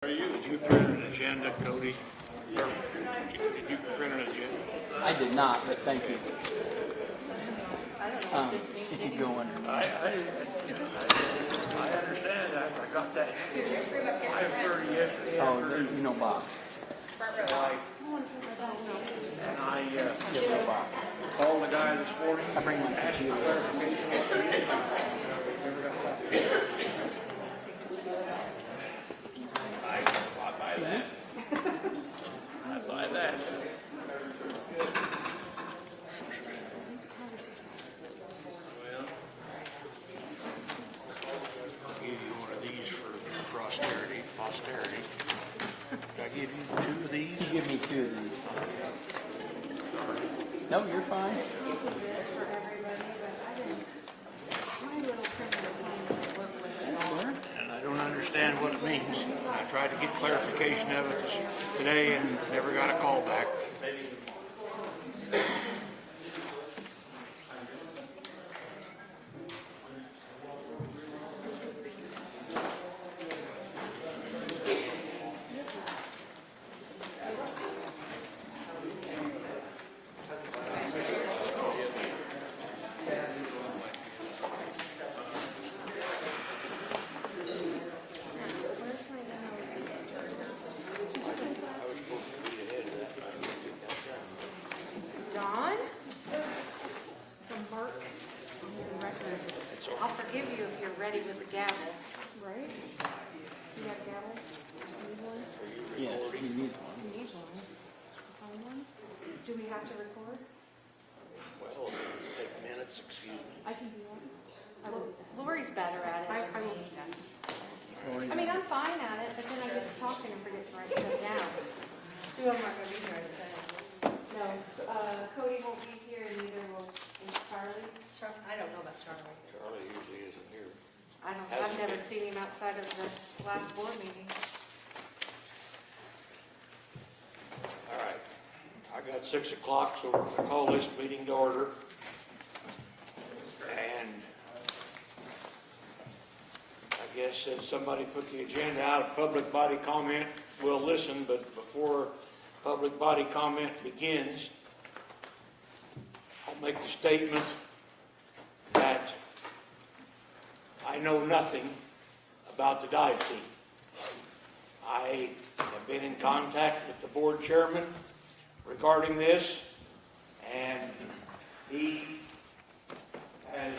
Did you print an agenda, Cody? Or did you print an agenda? I did not, but thank you. If you go in. I understand that. I got that. I heard yesterday. Oh, you know Bob. And I You know Bob. called the guy this morning. I bring my Asked for computer. clarification. I buy that. I buy that. Well, I'll give you one of these for posterity. Did I give you two of these? You give me two of these. No, you're fine. And I don't understand what it means. I tried to get clarification of it today and never got a call back. Dawn? From Mark on your record. I'll forgive you if you're ready with the gavel. Right? You got a gavel? You need one? Yes, you need one. You need one. Sign one? Do we have to record? Well, take minutes, excuse me. I can do one. Lori's better at it than me. I mean, I'm fine at it, but then I get to talking and forget to write stuff down. Two of them aren't going to be here at the same. No, Cody won't be here, and neither will Charlie. I don't know about Charlie. Charlie usually isn't here. I've never seen him outside of the last board meeting. All right. I got 6 o'clock, so we're going to call this meeting to order. And I guess since somebody put the agenda out, public body comment, we'll listen, but before public body comment begins, I'll make the statement that I know nothing about the dive team. I have been in contact with the board chairman regarding this, and he has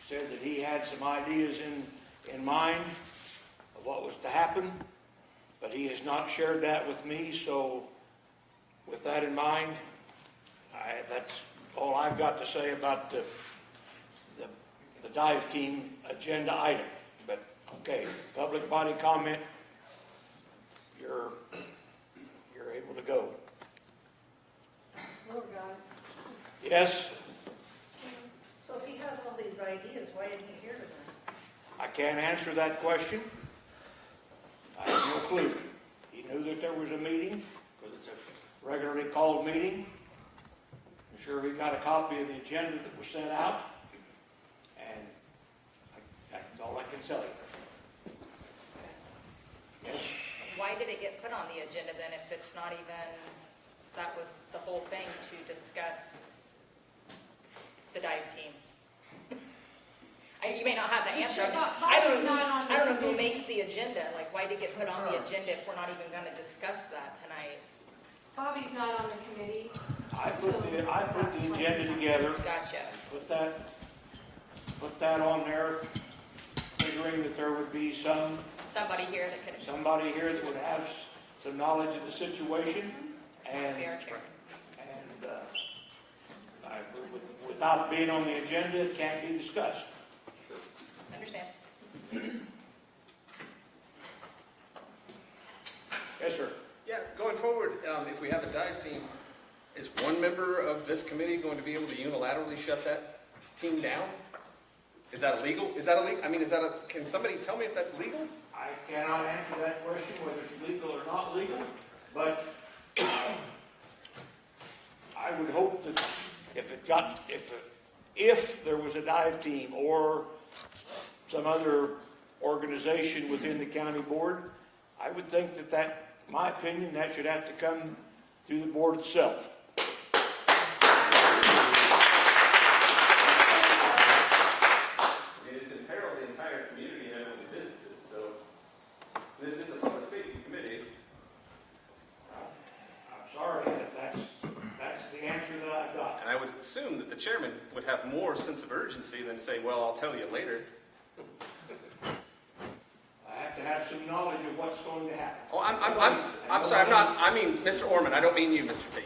said that he had some ideas in mind of what was to happen, but he has not shared that with me. So with that in mind, that's all I've got to say about the dive team agenda item. But okay, public body comment, you're able to go. Little guys. Yes, So if he has all these ideas, why isn't he here tonight? I can't answer that question. I have no clue. He knew that there was a meeting, because it's a regularly called meeting. I'm sure he got a copy of the agenda that was sent out, and that's all I can tell you. Yes? Why did it get put on the agenda then if it's not even, that was the whole thing to discuss the dive team? You may not have the answer. I don't know who makes the agenda. Like, why did it get put on the agenda if we're not even going to discuss that tonight? Bobby's not on the committee. I put the agenda together, Gotcha. put that on there, figuring that there would be Somebody here that could. somebody here that would have some knowledge of the situation, and Fair chair. without being on the agenda, it can't be discussed. Understand. Yes, sir. Yeah, going forward, if we have a dive team, is one member of this committee going to be able to unilaterally shut that team down? Is that illegal? I mean, can somebody tell me if that's legal? I cannot answer that question, whether it's legal or not legal, but I would hope that if there was a dive team or some other organization within the county board I would think that, my opinion, that should have to come through the board itself. It's in peril the entire community and everyone who visits it, so this is the public safety committee. I'm sorry, that's the answer that I've got. And I would assume that the chairman would have more sense of urgency than say, well, I'll tell you later. I have to have some knowledge of what's going to happen. Oh, I'm sorry, I mean, Mr. Orman, I don't mean you, Mr. Tate.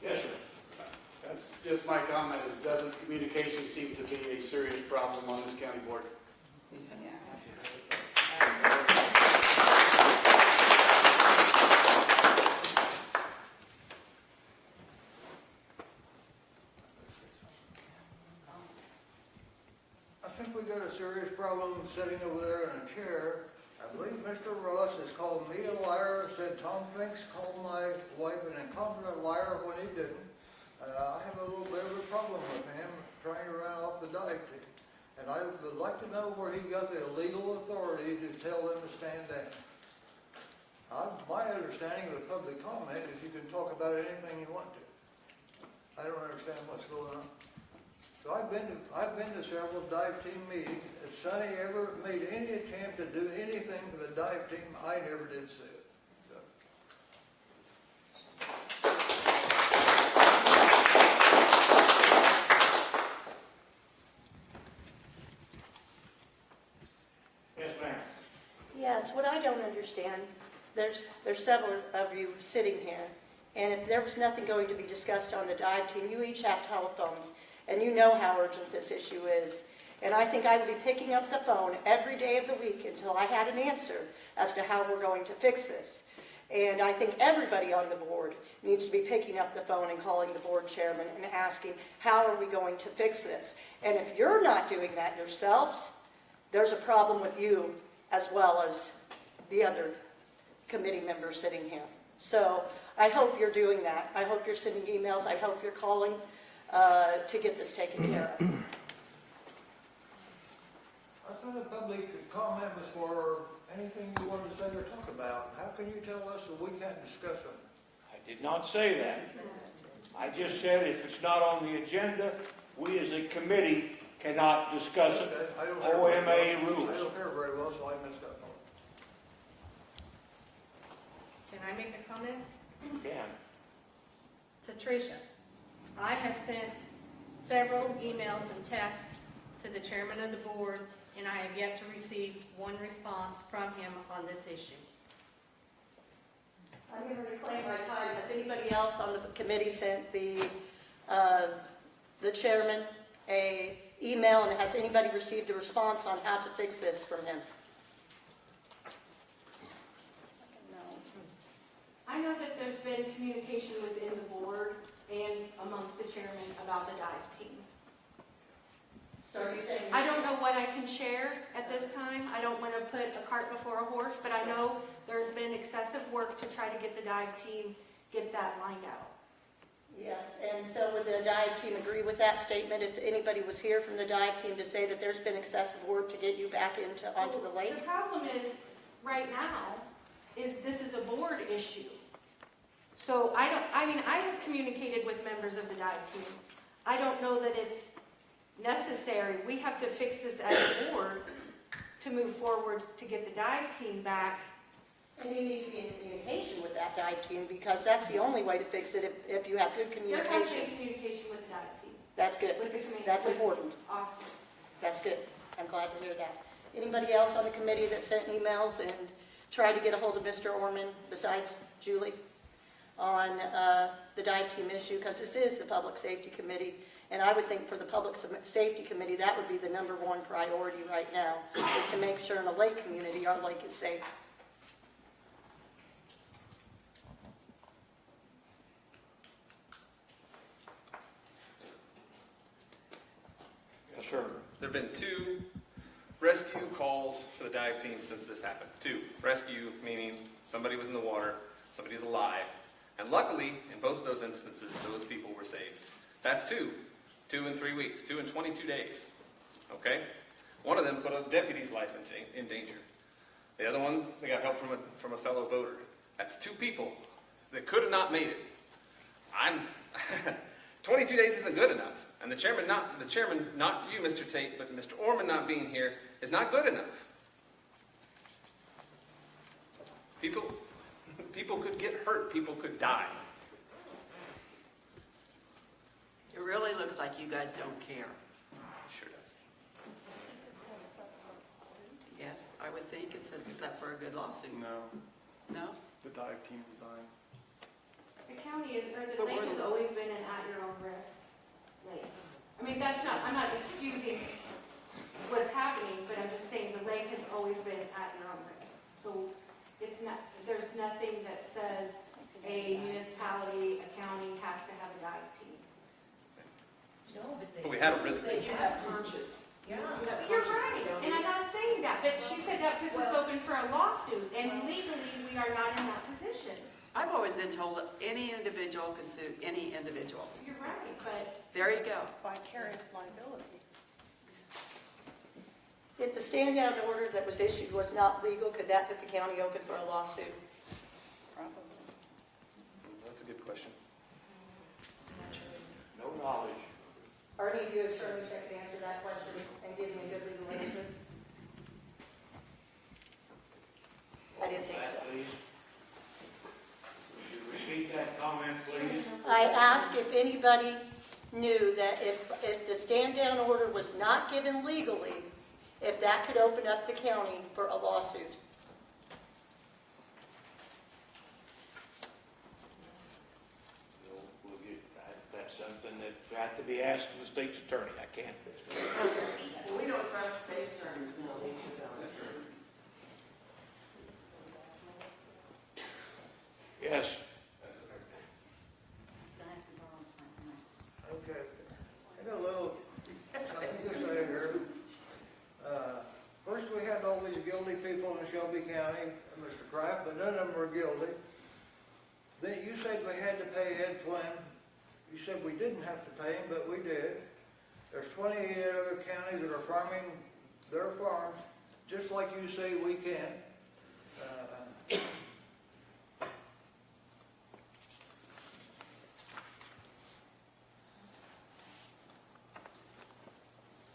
Yes, sir. That's just my comment, is doesn't communication seem to be a serious problem on this county board? I think we got a serious problem sitting over there in a chair. I believe Mr. Ross has called me a liar, said Tom Finks called my wife an incompetent liar when he didn't. I have a little bit of a problem with him trying to run off the dive team. And I would like to know where he got the legal authority to tell them to stand down. My understanding of the public comment is you can talk about anything you want to. I don't understand what's going on. So I've been to several dive team meetings. If Sonny ever made any attempt to do anything for the dive team, I never did see it. So. Yes, ma'am. Yes, what I don't understand, there's several of you sitting here, and if there was nothing going to be discussed on the dive team, you each have telephones, and you know how urgent this issue is. And I think I would be picking up the phone every day of the week until I had an answer as to how we're going to fix this. And I think everybody on the board needs to be picking up the phone and calling the board chairman and asking, how are we going to fix this? And if you're not doing that yourselves, there's a problem with you as well as the other committee members sitting here. So I hope you're doing that. I hope you're sending emails. I hope you're calling to get this taken care of. I thought a public comment was for anything you wanted to say or talk about. How can you tell us that we can't discuss them? I did not say that. I just said if it's not on the agenda, we as a committee cannot discuss it. I don't hear very OMA well. rules. I don't hear very well, so I missed that part. Can I make a comment? Can. To Tricia, I have sent several emails and texts to the chairman of the board, and I have yet to receive one response from him on this issue. I'm going to reclaim my time. Has anybody else on the committee sent the chairman a email, and has anybody received a response on how to fix this from him? No. I know that there's been communication within the board and amongst the chairman about the dive team. So are you saying? I don't know what I can share at this time. I don't want to put a cart before a horse, but I know there's been excessive work to try to get the dive team, get that lined out. Yes, and so would the dive team agree with that statement if anybody was here from the dive team to say that there's been excessive work to get you back onto the lake? The problem is, right now, is this is a board issue. So I have communicated with members of the dive team. I don't know that it's necessary. We have to fix this as a board to move forward to get the dive team back. And you need to be in communication with that dive team, because that's the only way to fix it if you have good There has communication. been communication with the dive team. That's good. With the committee. That's important. Awesome. That's good. I'm glad to hear that. Anybody else on the committee that sent emails and tried to get a hold of Mr. Orman besides Julie on the dive team issue? Because this is the Public Safety Committee, and I would think for the Public Safety Committee, that would be the #1 priority right now, is to make sure in the lake community our lake is safe. Yes, sir. There have been 2 rescue calls for the dive team since this happened. 2. Rescue, meaning somebody was in the water, somebody's alive. And luckily, in both of those instances, those people were saved. That's 2. 2 in 3 weeks. 2 in 22 days. Okay? One of them put a deputy's life in danger. The other one, they got help from a fellow voter. That's two people that could have not made it. 22 days isn't good enough. And the chairman, not you, Mr. Tate, but Mr. Orman not being here is not good enough. People could get hurt. People could die. It really looks like you guys don't care. Sure does. Yes, I would think it says it's up for a good lawsuit. No, No? the dive team resigned. The county is, or the But lake we're- has always been an at-your-own-risk lake. I mean, I'm not excusing what's happening, but I'm just saying the lake has always been at your own risk. So it's not, there's nothing that says a municipality, a county has to have a dive team. But we haven't really. That you have conscious. You have You're conscious right, and accountability. I'm not saying that, but she said that puts us open for a lawsuit, and legally, we are not in that position. I've always been told that any individual can sue any individual. You're right, but There you go. Vicarious liability. If the stand-down order that was issued was not legal, could that put the county open for a lawsuit? Probably. That's a good question. No knowledge. Are any of you attorneys that can answer that question and give me a good legal answer? I didn't think so. That, please. Would you repeat that comment, please? I asked if anybody knew that if the stand-down order was not given legally, if that could open up the county for a lawsuit. We'll get, that's something that had to be asked of the state's attorney. I can't. We don't trust state attorneys, no, they don't. Yes. Okay, I got a little something to say here. First, we had all these guilty people in Shelby County, Mr. Kraft, but none of them were guilty. Then you said we had to pay Ed Flynn. You said we didn't have to pay him, but we did. There's 28 other counties that are farming their farms, just like you say we can.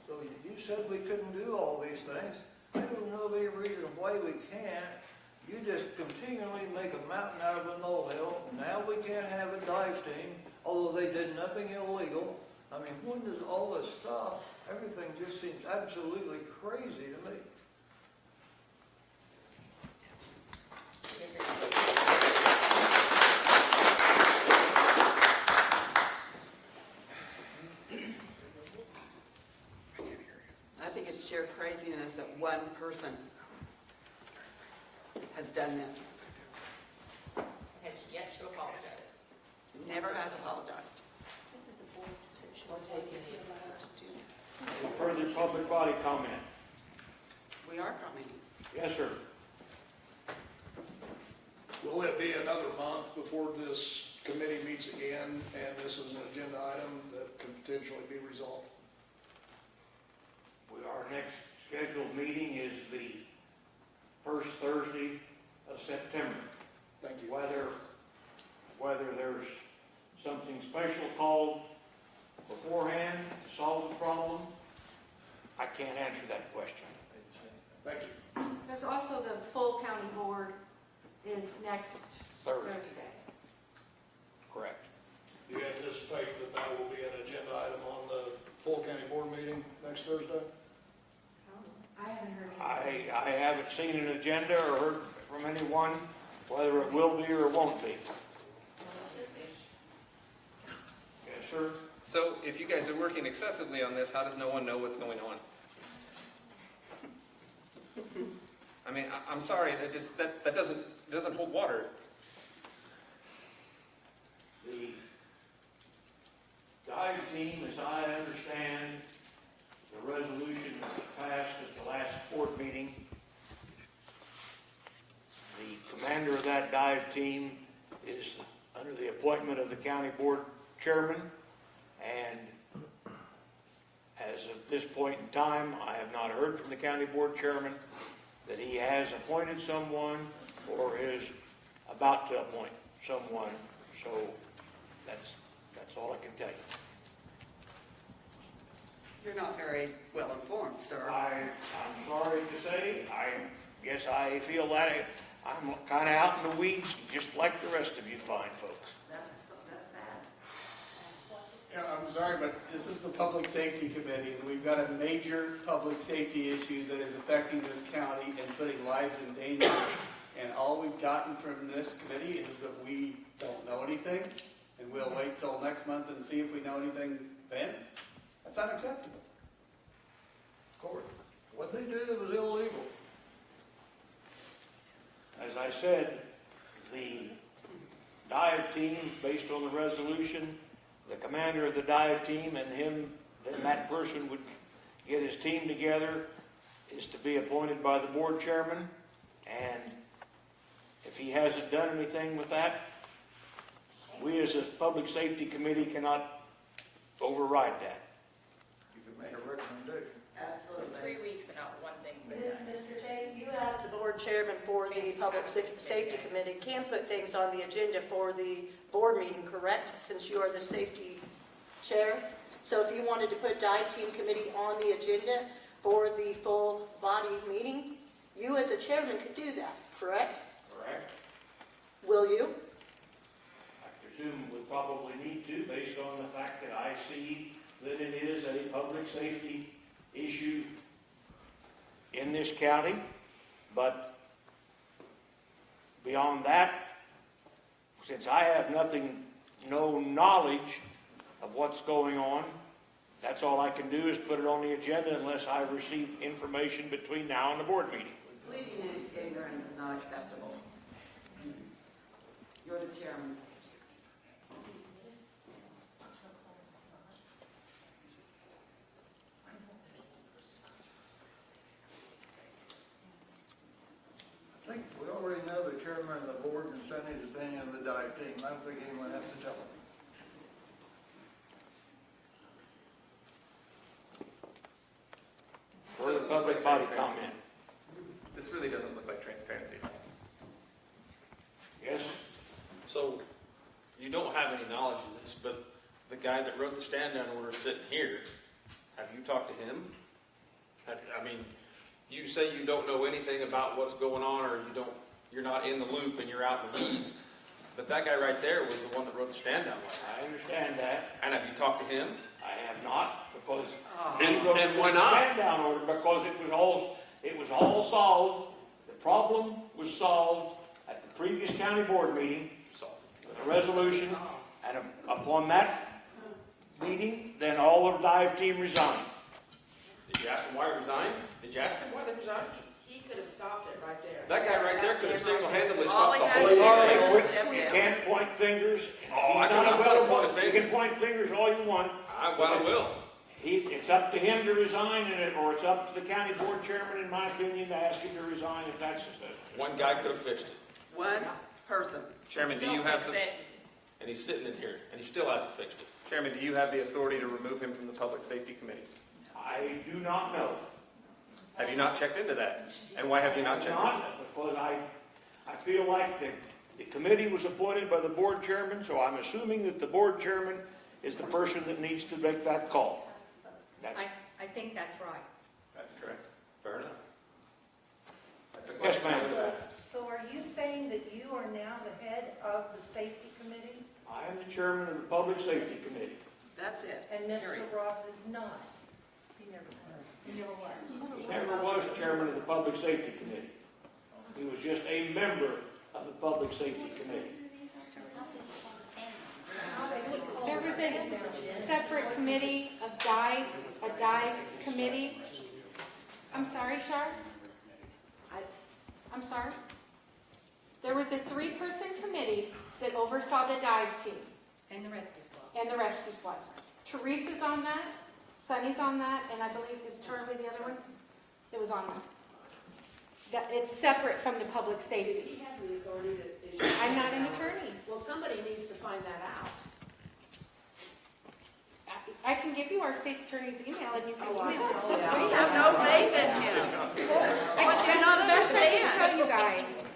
So you said we couldn't do all these things. I don't know of any reason why we can't. You just continually make a mountain out of a molehill. Now we can't have a dive team, although they did nothing illegal. I mean, when does all this stuff, everything just seems absolutely crazy to me. I think it's sheer craziness that one person has done this. Has yet to apologize. Never has apologized. this is a board decision. You're allowed to do. Any further public body comment? We are commenting. Yes, sir. Will it be another month before this committee meets again, and this is an agenda item that can potentially be resolved? Our next scheduled meeting is the first Thursday of September. Thank you. Whether there's something special called beforehand to solve the problem, I can't answer that question. Thank you. There's also the full county board is next Thursday. Thursday. Correct. Do you anticipate that that will be an agenda item on the full county board meeting next Thursday? I haven't heard anything. I haven't seen an agenda or heard from anyone whether it will be or won't be. Yes, sir. So if you guys are working excessively on this, how does no one know what's going on? I mean, I'm sorry, that doesn't hold water. The dive team, as I understand, the resolution that was passed at the last board meeting, the commander of that dive team is under the appointment of the county board chairman, and as of this point in time, I have not heard from the county board chairman that he has appointed someone or is about to appoint someone. So that's all I can tell you. You're not very well informed, sir. I'm sorry to say, I guess I feel that I'm kind of out in the weeds, just like the rest of you fine folks. That's sad. Yeah, I'm sorry, but this is the Public Safety Committee, and we've got a major public safety issue that is affecting this county and putting lives in danger. And all we've gotten from this committee is that we don't know anything, and we'll wait till next month and see if we know anything then. That's unacceptable. Court, what they did was illegal. As I said, the dive team, based on the resolution, the commander of the dive team and him, then that person would get his team together, is to be appointed by the board chairman. And if he hasn't done anything with that, we as a public safety committee cannot override that. You can make a recommendation. Absolutely. 3 weeks and not one thing's been done. Mr. Tate, you as the board chairman for the Public Safety Committee can put things on the agenda for the board meeting, correct? Since you are the safety chair. So if you wanted to put dive team committee on the agenda for the full body meeting, you as a chairman could do that, correct? Correct. Will you? I presume we probably need to, based on the fact that I see that it is a public safety issue in this county. But beyond that, since I have no knowledge of what's going on, that's all I can do is put it on the agenda unless I receive information between now and the board meeting. Pleading ignorance is not acceptable. You're the chairman. I think we already know the chairman of the board and sent his opinion of the dive team. I don't think anyone has to tell him. Further public body comment? This really doesn't look like transparency. Yes? So, you don't have any knowledge of this, but the guy that wrote the stand-down order sitting here, have you talked to him? I mean, you say you don't know anything about what's going on, or you're not in the loop and you're out in the weeds, but that guy right there was the one that wrote the stand-down letter. I understand that. And have you talked to him? I have not, because And why not? stand-down order, because it was all solved. The problem was solved at the previous county board meeting with a resolution, and upon that meeting, then all of the dive team resigned. Did you ask him why he resigned? Did you ask him why they resigned? He could have stopped it right there. That guy right there could have single-handedly All stopped he the had whole to do Sorry, was thing. step you down. can't point fingers. Oh, I He's know, not I'm gonna available. point a finger. You can point fingers all you want. Well, I will. It's up to him to resign, or it's up to the county board chairman, in my opinion, to ask him to resign if that's the case. One guy could have fixed it. One person. Chairman, do Still you have fix the, it. and he's sitting in here, and he still hasn't fixed it. Chairman, do you have the authority to remove him from the Public Safety Committee? I do not know. Have you not checked into that? And why have you not checked into that? Not, because I feel like the committee was appointed by the board chairman, so I'm assuming that the board chairman is the person that needs to make that call. That's, I think that's right. That's correct. Fair enough. That's a yes, question. ma'am. So are you saying that you are now the head of the safety committee? I am the chairman of the public safety committee. That's it. And Mr. Period. Ross is not? He never was. He never was. He never was chairman of the public safety committee. He was just a member of the public safety committee. There was a separate committee of a dive committee. I'm sorry, Shar? I'm sorry? There was a 3-person committee that oversaw the dive team And the rescue squad. and the rescue squad. Teresa's on that, Sunny's on that, and I believe, is Charlie the other one? It was on that. It's separate from the public safety. He had the authority to issue. I'm not an attorney. Well, somebody needs to find that out. I can give you our state's attorney's email and you can email it. We have no faith in him. What do you not That's what I should understand? tell you guys.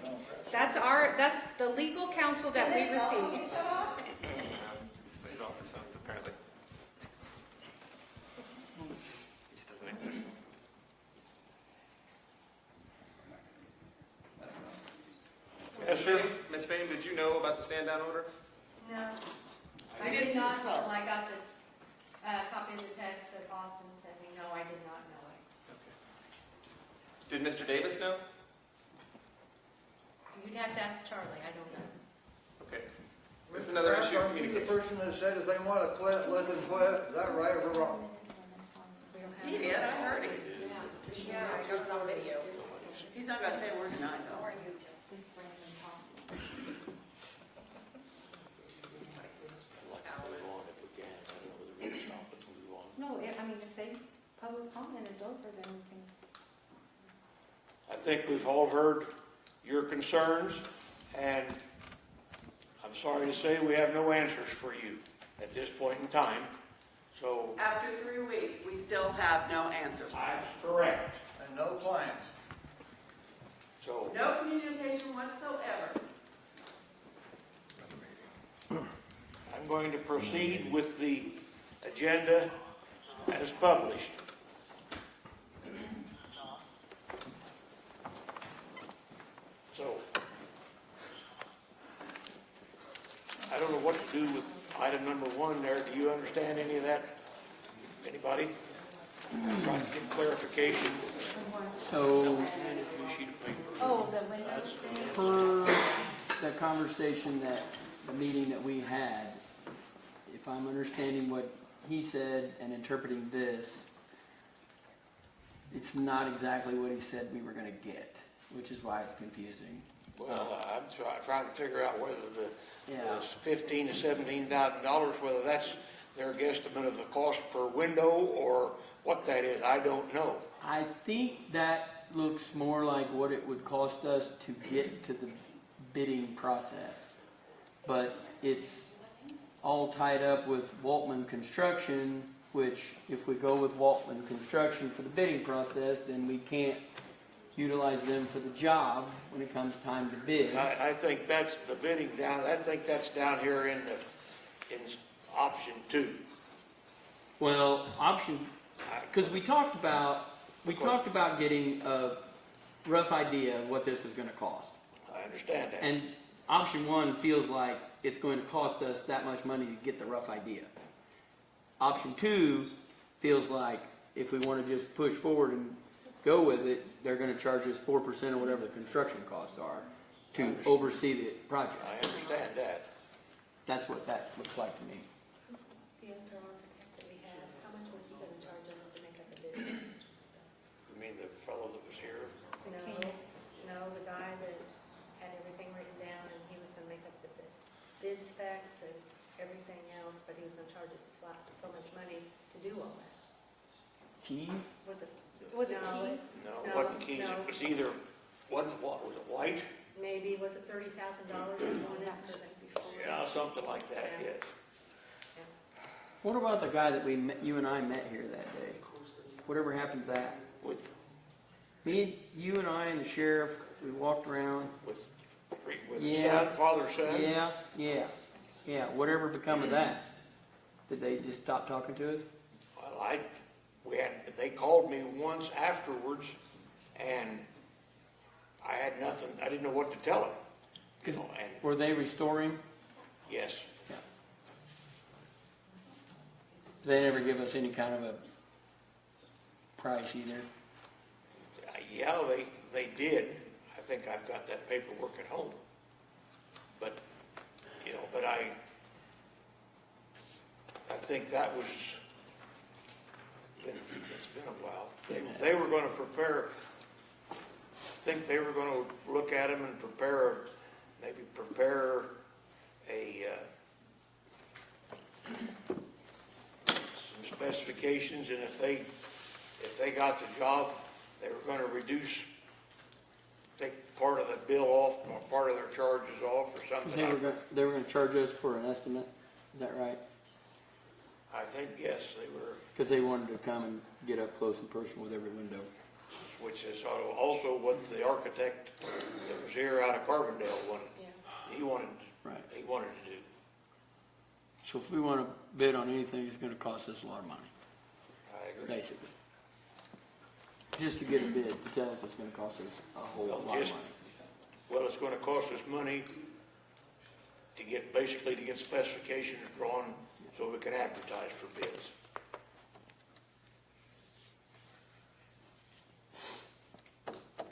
That's the legal counsel that we received. His office phones apparently. He just doesn't answer. Yes, sir? Ms. Fame, did you know about the stand-down order? No, I did not until I got the copy of the text that Austin sent me. No, I did not know it. Did Mr. Davis know? You'd have to ask Charlie, I don't know. Okay. This is another issue of Aren't you the communication. person that said if they want to quit, let them quit? Is that right or wrong? He did, I heard him. Yeah, I got it on video. He's not gonna say a word tonight, though. No, I mean, if they, public comment is over, then we can. I think we've all heard your concerns, and I'm sorry to say we have no answers for you at this point in time. So, After 3 weeks, we still have no answers. that's correct. And no plans. So, No communication whatsoever. I'm going to proceed with the agenda as published. So, I don't know what to do with item number 1 there. Do you understand any of that? Anybody? Trying to get clarification. So, And if you sheet of paper. Oh, the window thing? per the conversation the meeting that we had, if I'm understanding what he said and interpreting this, it's not exactly what he said we were gonna get, which is why it's confusing. Well, I'm trying to figure out whether the Yeah. $15,000 to $17,000, whether that's their guesstimate of the cost per window or what that is. I don't know. I think that looks more like what it would cost us to get to the bidding process. But it's all tied up with Waltman Construction, which if we go with Waltman Construction for the bidding process, then we can't utilize them for the job when it comes time to bid. I think that's the bidding down, I think that's down here in option 2. Well, because we talked about getting a rough idea of what this was gonna cost. I understand that. And option 1 feels like it's going to cost us that much money to get the rough idea. Option 2 feels like if we want to just push forward and go with it, they're going to charge us 4% or whatever the construction costs are to oversee the project. I understand that. That's what that looks like to me. The other architect that we had, how much was he gonna charge us to make up the bid? You mean the fellow that was here? No, the guy that had everything written down and he was gonna make up the bid specs and everything else, but he was gonna charge us so much money to do all that. Keys? Was it Keith? No, No, it wasn't Keys. no. It was either, wasn't what, was it White? Maybe, was it $30,000 going after that before? Yeah, something like that, Yeah. yes. What about the guy that you and I met here that day? Whatever happened to that? With You and I and the sheriff, we walked around. son, father, son? Yeah, whatever become of that? Did they just stop talking to us? Well, they called me once afterwards, and I had nothing, I didn't know what to tell them. You know, and Were they restoring? yes, They never give us any kind of a price either. yeah, they did. I think I've got that paperwork at home. But, I think that was, it's been a while. They were gonna prepare, I think they were gonna look at them and prepare some specifications, and if they got the job, they were gonna take part of the bill off, or part of their charges off, or something. They were going to charge us for an estimate, is that right? I think, yes, they were, Because they wanted to come and get up close and personal with every window. which is also what the architect that was here out of Carbondale wanted. He wanted, Right. he wanted to do. So if we want to bid on anything, it's going to cost us a lot of money, I agree. basically. Just to get a bid, to tell us it's going to cost us a whole Well, lot of just- money. Well, it's gonna cost us money to get, basically to get specifications drawn so we can advertise for bids.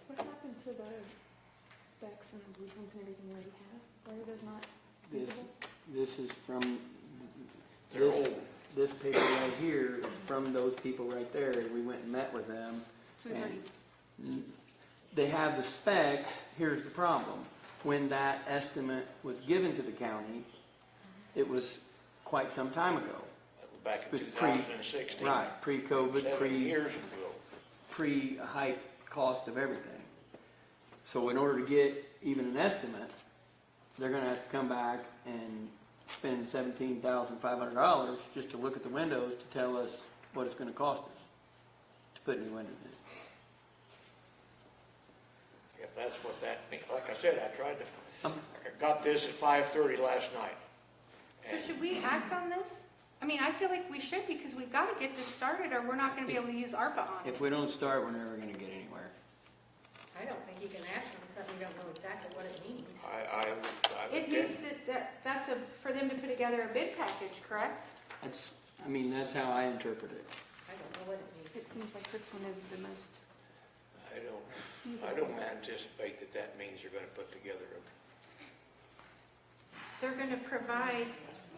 What happened to the specs and the blueprints and everything that we have? Why are those not This, usable? this is from, They're this, old. this paper right here is from those people right there. We went and met with them. So we've already, They have the specs. Here's the problem. When that estimate was given to the county, it was quite some time ago. Back in It was pre- 2016. Right, pre-COVID, 7 years ago. pre-hike cost of everything. So in order to get even an estimate, they're gonna have to come back and spend $17,500 just to look at the windows to tell us what it's gonna cost us to put new windows in. If that's what that means. Like I said, I got this at 5:30 last night. so should we act on this? I mean, I feel like we should because we've got to get this started or we're not going to be able to use ARPA on it. If we don't start, we're never gonna get anywhere. I don't think you can ask them something you don't know exactly what it means. I It would means that's for them to put together a bid package, correct? That's how I interpret it. I don't know what it means. It seems like this one is the most I don't anticipate that means they're gonna put together They're going to provide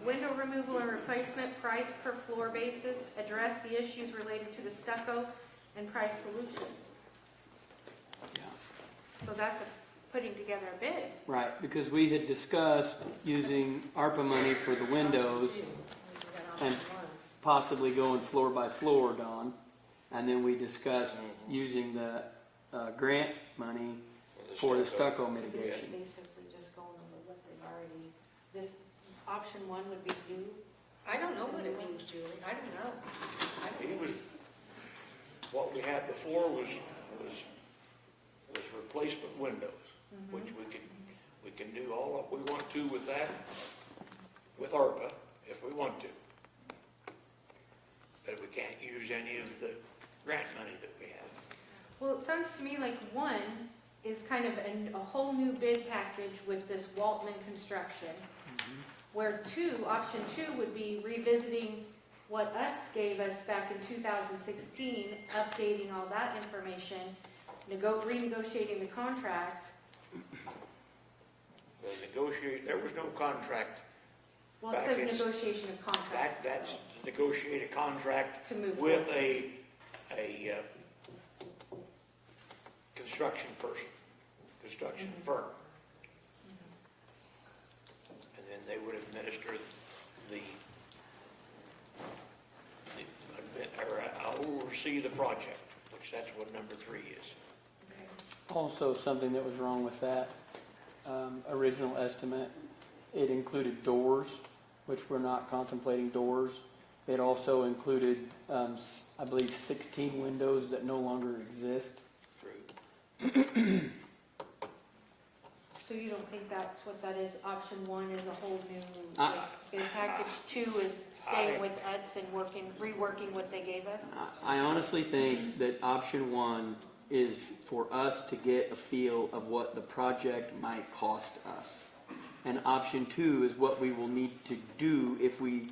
window removal and replacement price per floor basis, address the issues related to the stucco, and price solutions. Yeah. So that's putting together a bid. Right, because we had discussed using ARPA money for the windows and possibly going floor by floor, Don. And then we discussed using the grant money for the stucco mitigation. Basically just going over what they've already, this option one would be due. I don't know what it means, Julie. I don't know. What we had before was replacement windows, which we can do all that we want to with that, with ARPA, if we want to. But we can't use any of the grant money that we have. Well, it sounds to me like one is kind of a whole new bid package with this Waltman construction, where option two would be revisiting what UTS gave us back in 2016, updating all that information, renegotiating the contract. There was no contract. Well, it says negotiation of contract. That's negotiate a contract To move with forward. a construction person, construction firm. And then they would administer or oversee the project, which that's what number 3 is. Also, something that was wrong with that original estimate, it included doors, which we're not contemplating doors. It also included, I believe, 16 windows that no longer exist. True. So you don't think that's what that is? Option one is a whole new I- bid package. Two is staying with UTS and reworking what they gave us? I honestly think that option one is for us to get a feel of what the project might cost us. And option two is what we will need to do if we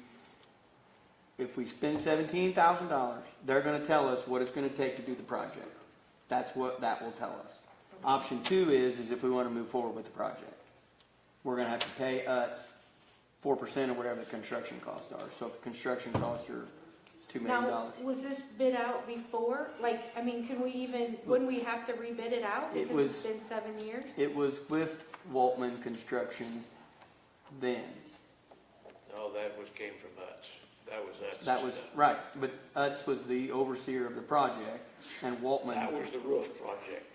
spend $17,000, they're gonna tell us what it's gonna take to do the project. That's what that will tell us. Option two is if we wanna move forward with the project. We're gonna have to pay UTS 4% of whatever the construction costs are. So if the construction costs are $2 million. Now, was this bid out before? Like, I mean, wouldn't we have to rebid it out It because was- it's been 7 years? It was with Waltman Construction then. No, that came from UTS. That was UTS. That was, right, but UTS was the overseer of the project, and Waltman, That was the roof project.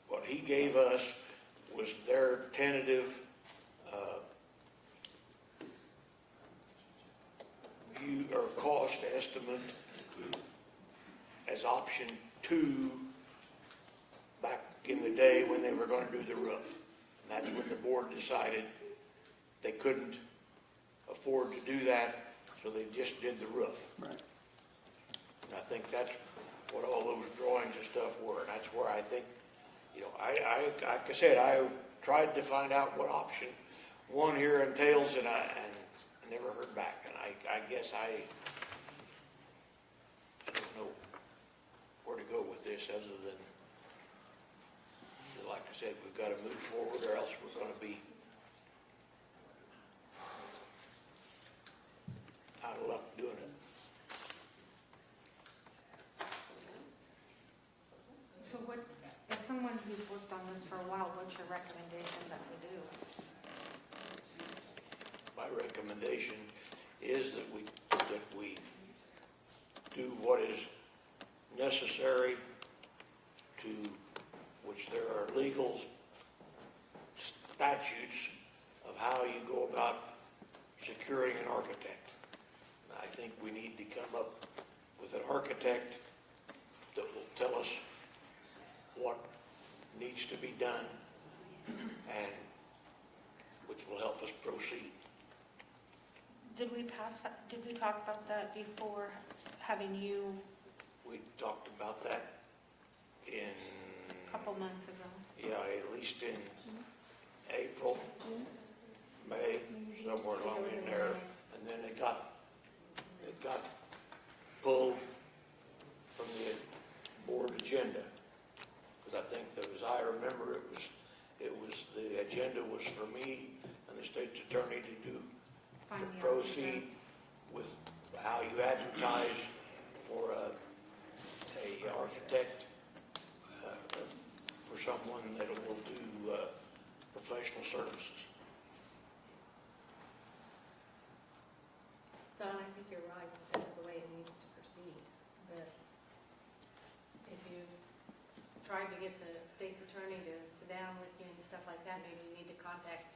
What he gave us was their tentative or cost estimate as option 2 back in the day when they were gonna do the roof. And that's when the board decided they couldn't afford to do that, so they just did the roof. Right. And I think that's what all those drawings and stuff were, and that's where I think, you know, like I said, I tried to find out what option 1 here entails, and I never heard back, and I guess I don't know where to go with this other than, like I said, we've got to move forward or else we're going to be out of luck doing it. So what, as someone who's worked on this for a while, what's your recommendation that we do? My recommendation is that we do what is necessary to, which there are legal statutes of how you go about securing an architect. And I think we need to come up with an architect that will tell us what needs to be done and which will help us proceed. Did we talk about that before having you We talked about that in, a couple months ago? yeah, at least in April, May, somewhere along in there. And then it got pulled from the board agenda. Because I think that, as I remember, it was the agenda was for me and the state's attorney to do, Find to the proceed with how you advertise for a architect, for someone that will do professional services. Don, I think you're right, that's the way it needs to proceed. But if you tried to get the state's attorney to sit down with you and stuff like that, maybe you need to contact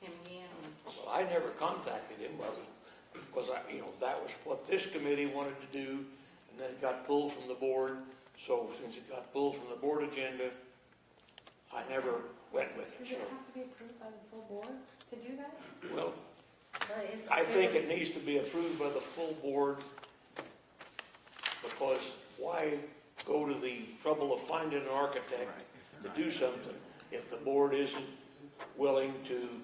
him again. Well, I never contacted him, because that was what this committee wanted to do, and then it got pulled from the board. So since it got pulled from the board agenda, I never went with it. Does it have to be approved by the full board to do that? Well, But it's- I think it needs to be approved by the full board, because why go to the trouble of finding an architect to do something if the board isn't willing to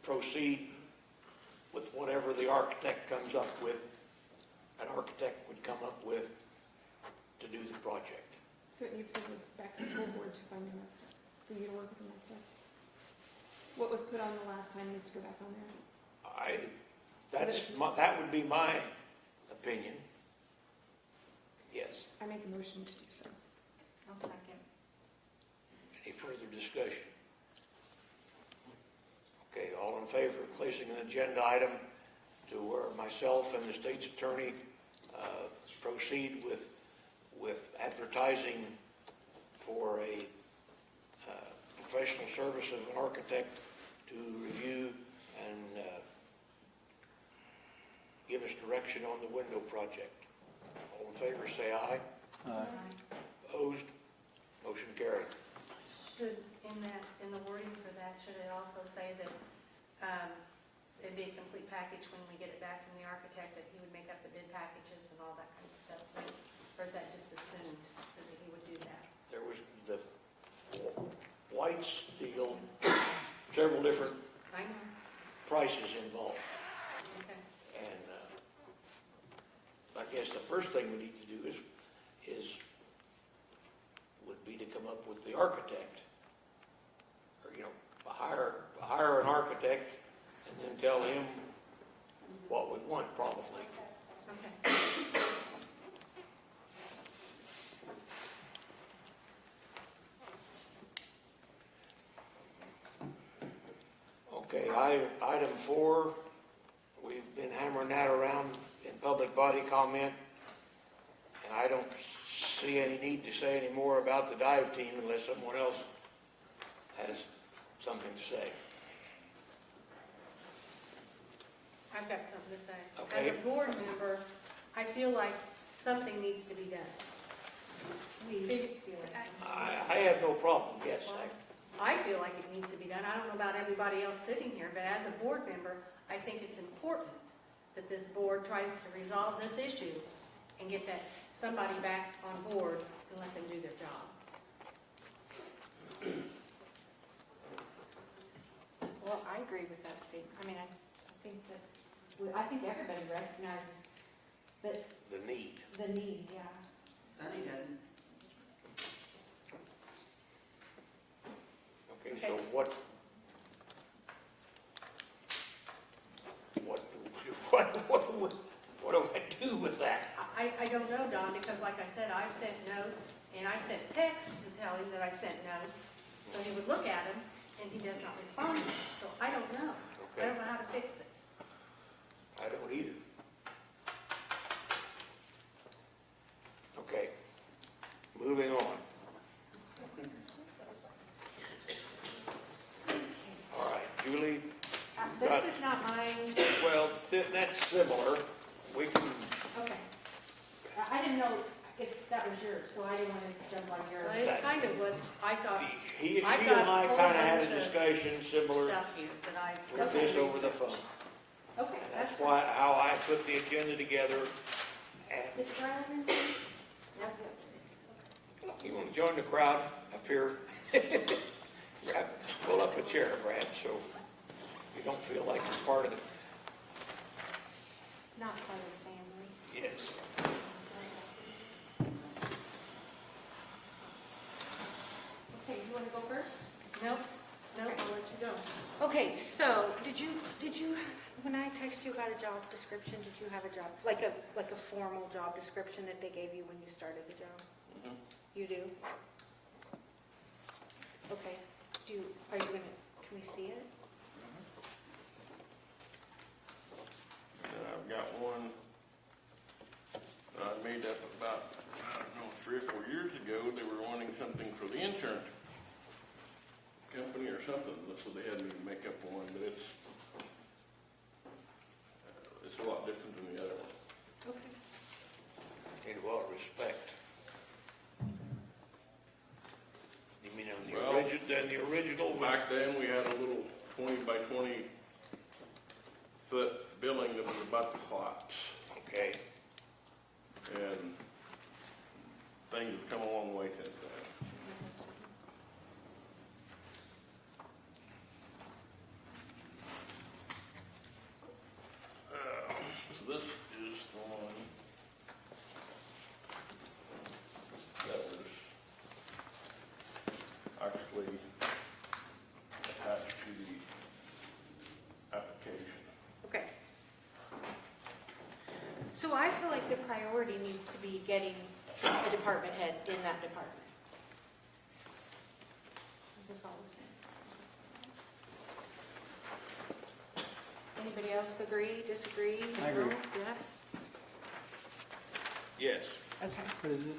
proceed with whatever the architect comes up with, an architect would come up with to do the project. So it needs to go back to the full board to find an architect, for you to work with an architect? What was put on the last time needs to go back on there? That would be my opinion. Yes. I make a motion to do so. I'll second. Any further discussion? Okay, all in favor of placing an agenda item to where myself and the state's attorney proceed with advertising for a professional service of an architect to review and give us direction on the window project. All in favor, say aye. Aye. Opposed? Motion carried. Should, in the wording for that, should it also say that it'd be a complete package when we get it back from the architect, that he would make up the bid packages and all that kind of stuff? Or is that just assumed that he would do that? There was the white steel, several different I know. prices involved. Okay. And I guess the first thing we need to do would be to come up with the architect. Or, hire an architect and then tell him what we want, probably. Okay. Okay, item 4, we've been hammering that around in public body comment, and I don't see any need to say any more about the dive team unless someone else has something to say. I've got something to say. Okay. As a board member, I feel like something needs to be done. I have no problem, yes. I feel like it needs to be done. I don't know about everybody else sitting here, but as a board member, I think it's important that this board tries to resolve this issue and get that somebody back on board and let them do their job. Well, I agree with that, Steve. I mean, I think that, I think everybody recognizes that The need. the need, yeah. Sunny doesn't. Okay, so what do I do with that? I don't know, Don, because like I said, I've sent notes, and I sent texts to tell him that I sent notes, so he would look at them, and he does not respond to them, so I don't know. I don't know how to fix it. I don't either. Okay, moving on. All right, Julie, got- This is not mine. well, that's similar. We can, Okay. I didn't know if that was yours, so I didn't want to jump on Well, yours. it's kind of what I thought. she and I've I got a whole kind of had a bunch of discussion similar Stuff here that I. with this over the phone. Okay, And that's that's why, how I put the agenda together. And Is Brian? Yep. you want to join the crowd up here? Pull up a chair, Brad, so you don't feel like you're part of it. Not part of the family. Yes. Okay, you want to go first? Nope, nope, I'll let you go. Okay, so did you, when I texted you about a job description, did you have a job, like a formal job description that they gave you when you started the job? Mhm. You do? Okay, are you gonna, can we see it? And I've got one that I made up about, I don't know, 3 or 4 years ago. They were wanting something for the insurance company or something, so they had me make up one, but it's a lot different than the other one. Okay. In what respect? You mean on the Well, original? Back then, we had a little 20 by 20 foot building that was about to collapse, Okay. and things have come a long way since then. So this is the one that was actually attached to the application. Okay. So I feel like the priority needs to be getting a department head in that department. Is this all the same? Anybody else agree, disagree? I agree. No? Yes? Yes. Okay. What is it?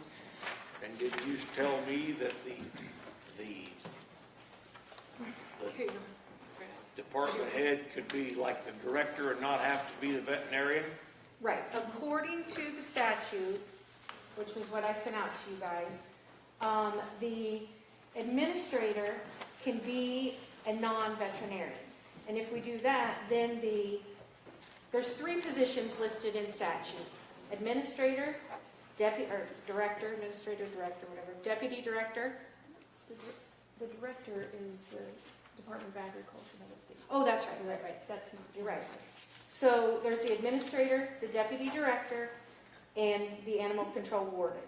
And did you tell me that the Here you go. department head could be like the director and not have to be the veterinarian? Right, according to the statute, which was what I sent out to you guys, the administrator can be a non-veterinarian. And if we do that, then there's 3 positions listed in statute. Administrator, director, administrator, director, whatever, deputy director. The director is the Department of Agriculture of the state. Oh, that's right. That's not. You're right. So there's the administrator, the deputy director, and the animal control warden.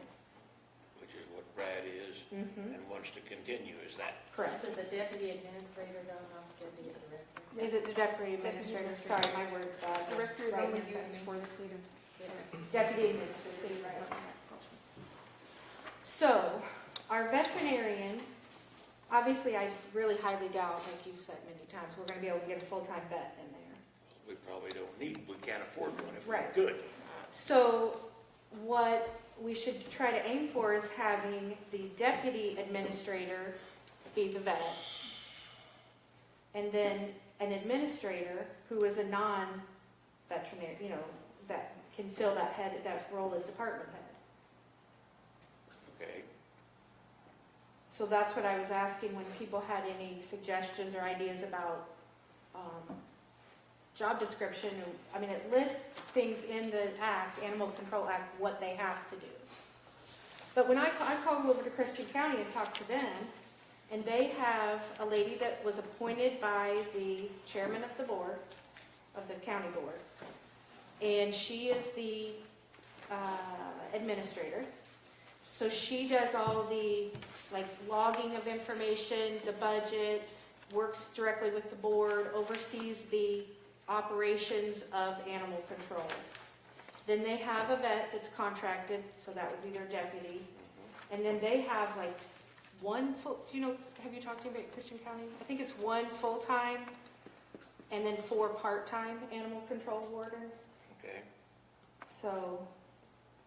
Which is what Brad is Mhm. and wants to continue, is that? Correct. This is the deputy administrator, don't know, deputy director. Is it the deputy administrator? Sorry, my word's bad. Director is Right only in front of used me. for the state of. Deputy administrator, right. So, our veterinarian, obviously, I really highly doubt, like you've said many times, we're gonna be able to get a full-time vet in there. We probably don't need, we can't afford one if we're Right. good. So, what we should try to aim for is having the deputy administrator be the vet, and then an administrator who is a veterinary, that can fill that role as department head. Okay. So that's what I was asking when people had any suggestions or ideas about job description. I mean, it lists things in the act, Animal Control Act, what they have to do. But when I called over to Christian County and talked to them, and they have a lady that was appointed by the chairman of the board, of the county board, and she is the administrator. So she does all the logging of information, the budget, works directly with the board, oversees the operations of animal control. Then they have a vet that's contracted, so that would be their deputy. And then they have one full, have you talked to anybody at Christian County? I think it's one full-time and then 4 part-time animal control wardens. Okay. So.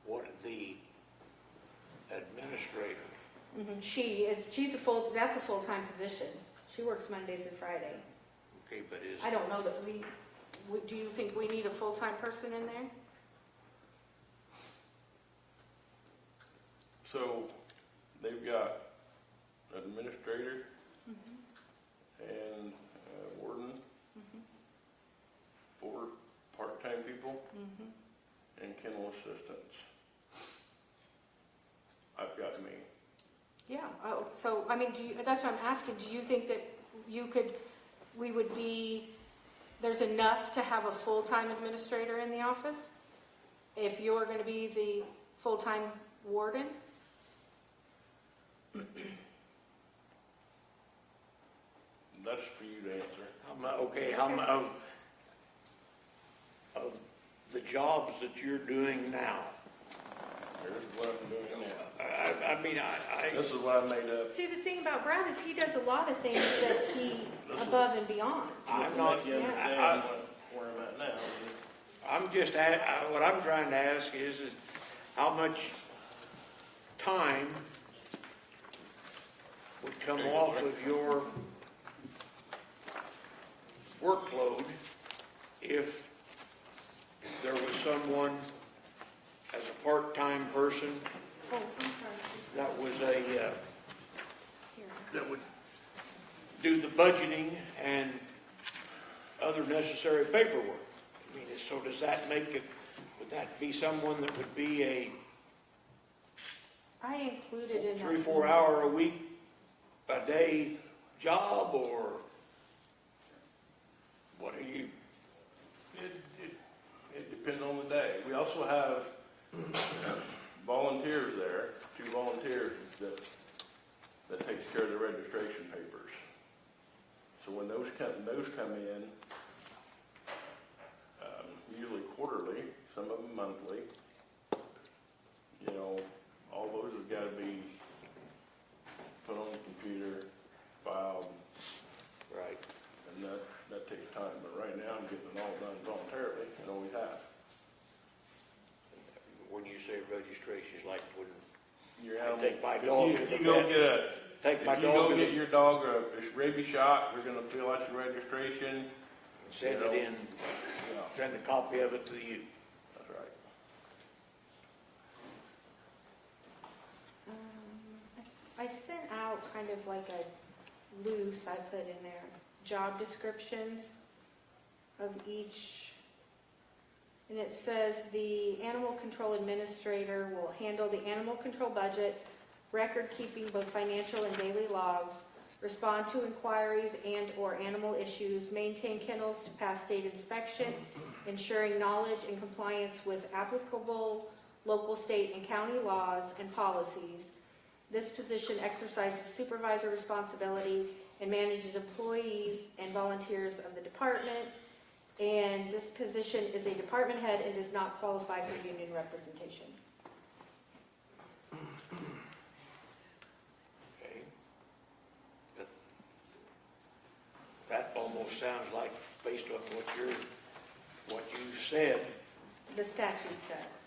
What the administrator? She's that's a full-time position. She works Mondays and Friday. Okay, but I don't know that do you think we need a full-time person in there? So they've got an administrator and a warden, 4 part-time people, and kennel assistants. I've got me. Yeah. Oh, so I mean, that's what I'm asking. Do you think that there's enough to have a full-time administrator in the office if you're going to be the full-time warden? That's for you to answer. How much of the jobs that you're doing now? Here's what I'm doing now. This is what I made up. See, the thing about Brad is he does a lot of things that he above and beyond. I'm not. Where I'm at now. I'm just what I'm trying to ask is how much time would come off of your workload if there was someone as a part-time person that was that would do the budgeting and other necessary paperwork. I mean, so does that make it, would that be someone that would be I included in that. 3-4 hour a day job, or what are you? It depends on the day. We also have volunteers there, 2 volunteers that takes care of the registration papers. So when those come in, usually quarterly, some of them monthly, all those have got to be put on the computer, filed. Right. And that takes time, but right now I'm getting it all done voluntarily, and always have. When you say registrations, like when I take my dog to the vet. If you go get your dog a rabies shot, they're gonna fill out your registration. Send it in, send a copy of it to you. That's right. I sent out kind of like a loose, I put in there, job descriptions of each. And it says the animal control administrator will handle the animal control budget, record keeping, both financial and daily logs, respond to inquiries and/or animal issues, maintain kennels to pass state inspection, ensuring knowledge and compliance with applicable local, state, and county laws and policies. This position exercises supervisor responsibility and manages employees and volunteers of the department. And this position is a department head and does not qualify for union representation. Okay. That almost sounds like, based on what you said. The statute says.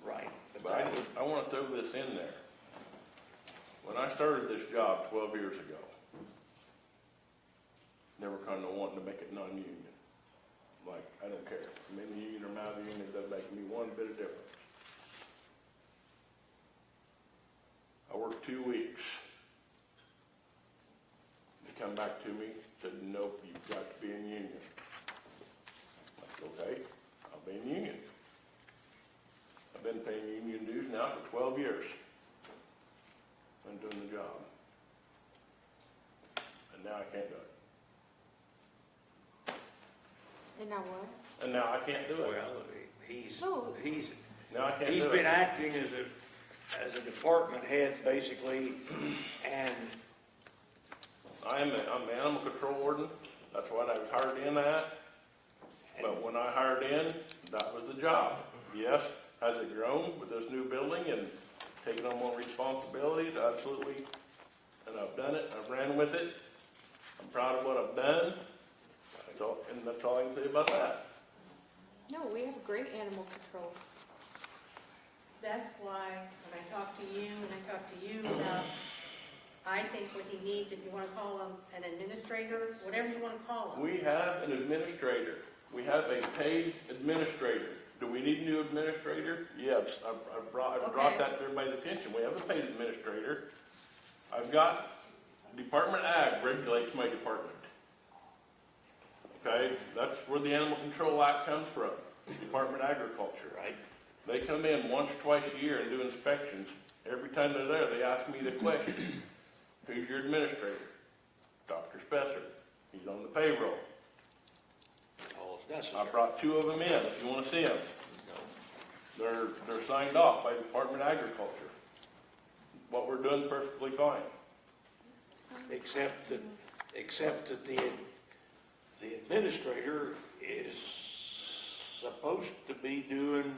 Right. But I want to throw this in there. When I started this job 12 years ago, they were kind of wanting to make it non-union. like, I don't care. I'm in the union or out of the union, it doesn't make me one bit of difference. I worked 2 weeks. They come back to me, said, nope, you've got to be in union. I said, okay, I'll be in union. I've been paying union dues now for 12 years. I'm doing the job. And now I can't do it. And now what? And now I can't do it. Well, he's, No. Now I can't he's do been it. acting as a department head, basically, and I'm the animal control warden. That's what I was hired in at. But when I hired in, that was the job. Yes, has it grown with this new building and taking on more responsibilities? Absolutely. And I've done it. I've ran with it. I'm proud of what I've done. And that's all I can say about that. No, we have great animal control. That's why when I talk to you and I talk to you about, I think what he needs, if you want to call him an administrator, whatever you want to call him. We have an administrator. We have a paid administrator. Do we need a new administrator? Yes, I've brought that to everybody's attention. We have a paid administrator. I've got Department of Ag regulates my department. Okay, that's where the Animal Control Act comes from, Department of Agriculture. right. They come in once, twice a year and do inspections. Every time they're there, they ask me the question, who's your administrator? Dr. Spesser. He's on the payroll. All is I necessary. brought 2 of them in, if you want to see them. They're signed off by the Department of Agriculture. What we're doing is perfectly fine. Except that the administrator is supposed to be doing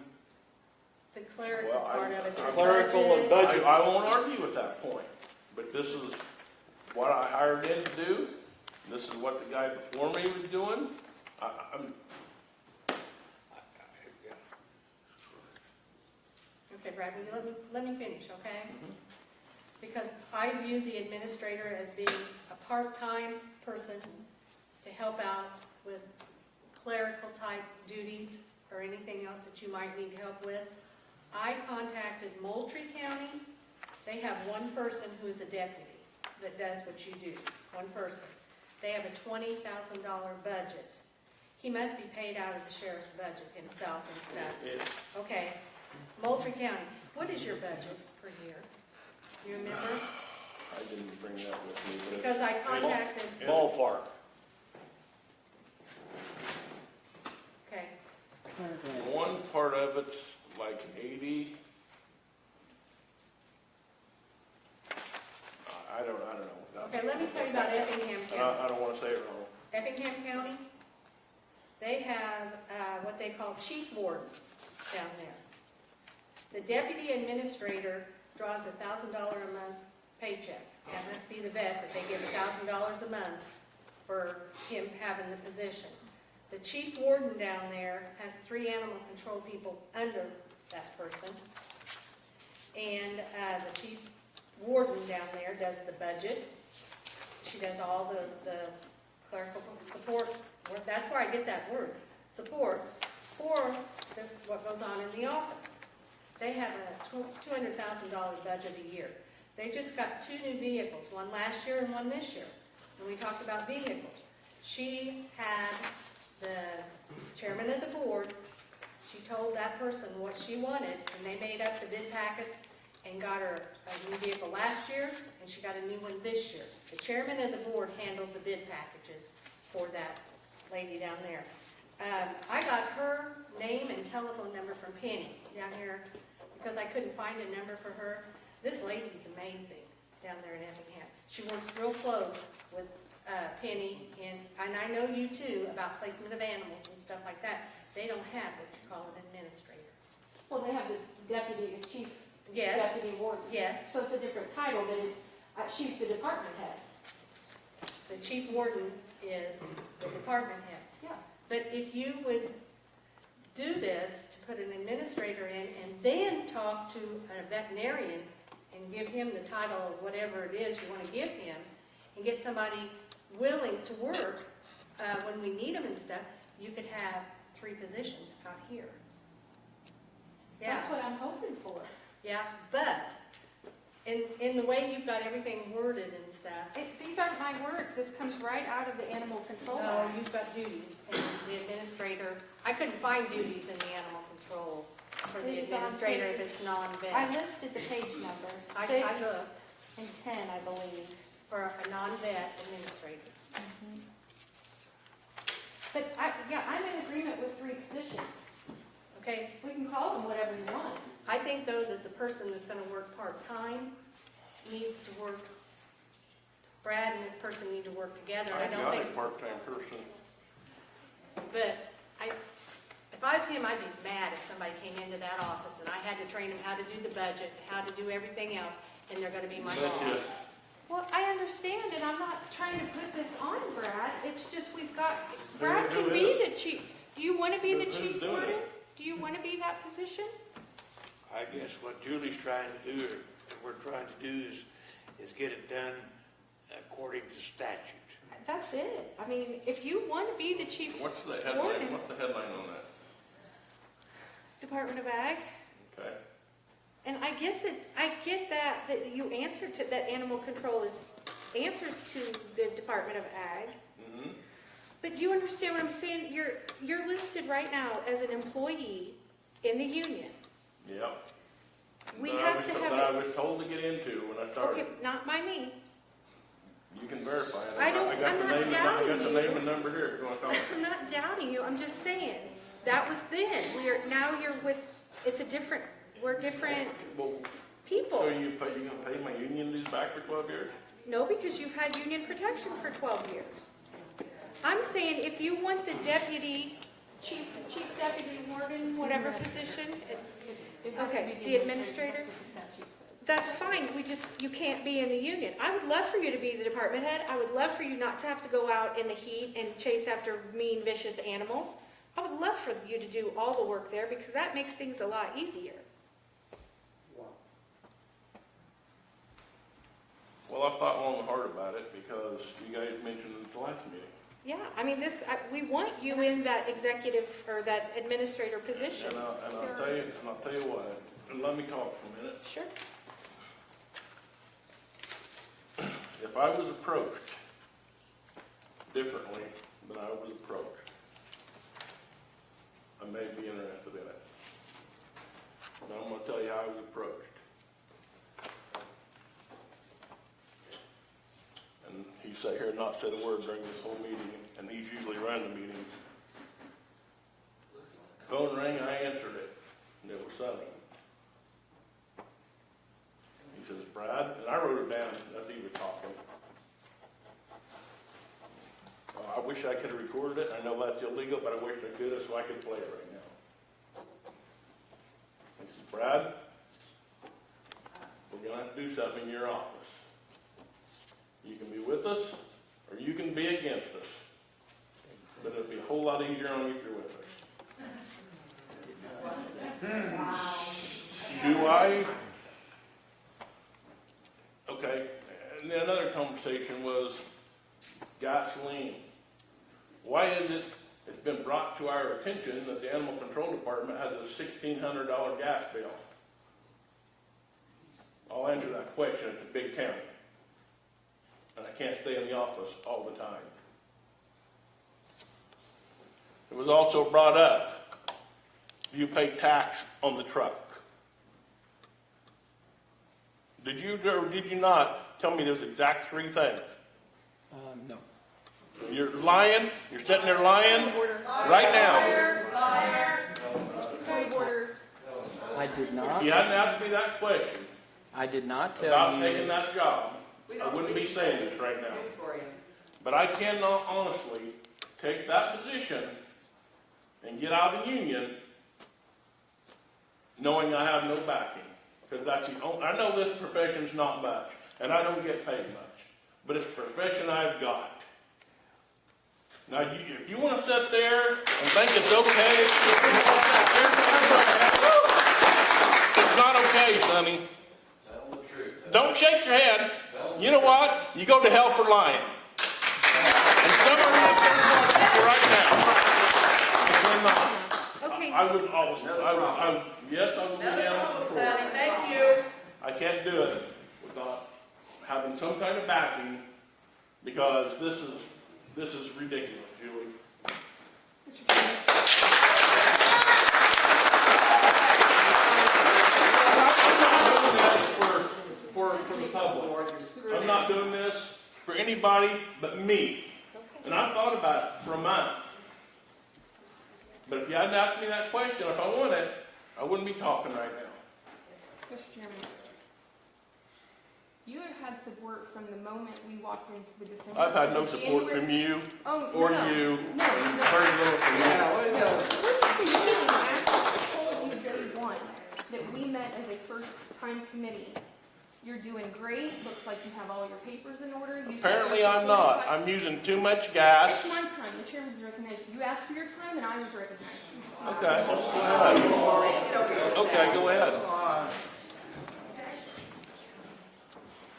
The clerical Well, part of it. the clerical and budget. I won't argue with that point, but this is what I hired in to do. This is what the guy before me was doing. I'm Okay, Brad, will you let me finish, okay? Because I view the administrator as being a part-time person to help out with clerical type duties or anything else that you might need help with. I contacted Moultrie County. They have one person who is a deputy that does what you do, one person. They have a $20,000 budget. He must be paid out of the sheriff's budget himself and stuff. Okay, Moultrie County, what is your budget per year? You remember? I didn't bring that with me, but Because I contacted, ballpark. okay, one part of it's like 80. I don't know. okay, let me tell you about Effingham County. I don't want to say it wrong. Effingham County, they have what they call chief warden down there. The deputy administrator draws $1,000 a month paycheck. That must be the vet, that they give $1,000 a month for him having the position. The chief warden down there has 3 animal control people under that person. And the chief warden down there does the budget. She does all the clerical support. That's where I get that word, support, for what goes on in the office. They have a $200,000 budget a year. They just got 2 new vehicles, one last year and one this year. When we talked about vehicles, she had the chairman of the board, she told that person what she wanted, and they made up the bid packets and got her a new vehicle last year, and she got a new one this year. The chairman of the board handled the bid packages for that lady down there. I got her name and telephone number from Penny down here because I couldn't find a number for her. This lady's amazing down there in Effingham. She works real close with Penny, and I know you too about placement of animals and stuff like that. They don't have what you call an administrator. Well, they have the deputy, the chief Yes. deputy warden. Yes, So it's a different title, but it's, she's the department head. the chief warden is the department head. Yeah. But if you would do this, to put an administrator in, and then talk to a veterinarian and give him the title of whatever it is you want to give him, and get somebody willing to work when we need them and stuff, you could have 3 positions out here. That's what I'm hoping for. Yeah, but in the way you've got everything worded and stuff, These aren't my words, this comes right out of the Animal Control no, Act. you've got duties, and the administrator, I couldn't find duties in the animal control for the It's on administrator page- that's non-vet. I listed the page numbers, I 6 looked and 10, I believe. for a non-vet administrator. But I'm in agreement with 3 positions. Okay, We can call them whatever you want. I think though that the person that's gonna work part-time needs to work, Brad and this person need to work together. I I don't got a think, part-time person. but if I was him, I'd be mad if somebody came into that office and I had to train them how to do the budget, how to do everything else, and they're gonna be my That's boss. it. Well, I understand, and I'm not trying to put this on Brad, it's just we've got, Brad Who can is be the chief. Do you want to be the Who's chief doing warden? it? Do you want to be that position? I guess what Julie's trying to do, or we're trying to do is get it done according to statute. That's it. I mean, if you want to be the chief What's the headline, warden, what's the headline on that? Department of Ag, Okay. and I get that you answer to, that animal control answers to the Department of Ag. Mm-hmm. But do you understand what I'm saying? You're listed right now as an employee in the union. Yep. We That have to that have I it. was told to get into when I started. Okay, not by me. You can verify it. I don't- I got I'm the not name, I doubting got the you. name and number here. If you want to talk. I'm not doubting you. I'm just saying that was then. Now you're with. It's a different. We're different Well, people. so you gonna pay my union dues back for 12 years? No, because you've had union protection for 12 years. I'm saying if you want the chief deputy warden, whatever position, okay, the administrator, that's fine. You can't be in the union. I would love for you to be the department head. I would love for you not to have to go out in the heat and chase after mean, vicious animals. I would love for you to do all the work there because that makes things a lot easier. Well, I've thought long and hard about it because you guys mentioned it at the last meeting. Yeah, I mean, we want you in that executive or that administrator position. And I'll tell you what, and let me talk for a minute. Sure. If I was approached differently than I was approached, I may be interested in it. But I'm gonna tell you how I was approached. And he sat here and not said a word during this whole meeting, and he's usually running the meetings. Phone rang, I answered it, and it was Sonny. He says, Brad, and I wrote it down as he was talking. I wish I could have recorded it. I know that's illegal, but I wish I could have so I could play it right now. He says, Brad, we're gonna have to do something in your office. You can be with us, or you can be against us. But it'll be a whole lot easier on you if you're with us. Do I? Okay, and then another conversation was gasoline. Why is it, it's been brought to our attention that the Animal Control Department has a $1,600 gas bill? I'll answer that question. It's a big county. And I can't stay in the office all the time. It was also brought up, you pay tax on the truck. Did you or did you not tell me those exact 3 things? No. You're lying, you're sitting there lying right now. Point of order. I did not. You hadn't asked me that question I did not tell about you. taking that job. I wouldn't be saying this right now. But I cannot honestly take that position and get out of the union knowing I have no backing. Because that's the only, I know this profession's not much, and I don't get paid much, but it's a profession I've got. Now, if you want to sit there and think it's okay, it's not okay, Sonny. Don't shake your head. You know what? You go to hell for lying. And some of you up there watching right now. I would also, yes, I will be down on the floor. Thank you. I can't do it without having some kind of backing, because this is ridiculous, Julie. Mr. Chairman. For the public. I'm not doing this for anybody but me. And I've thought about it for a month. But if you hadn't asked me that question, if I wanted it, I wouldn't be talking right now. Mr. Chairman, you have had support from the moment we walked into the December. I've had no support from you or you. No, and very little from you. I told you day one that we met as a first-time committee. You're doing great. Looks like you have all your papers in order. Apparently I'm not. I'm using too much gas. It's my time. The chairman's recognized. You asked for your time, and I was recognized. Okay, go ahead. Okay, go ahead.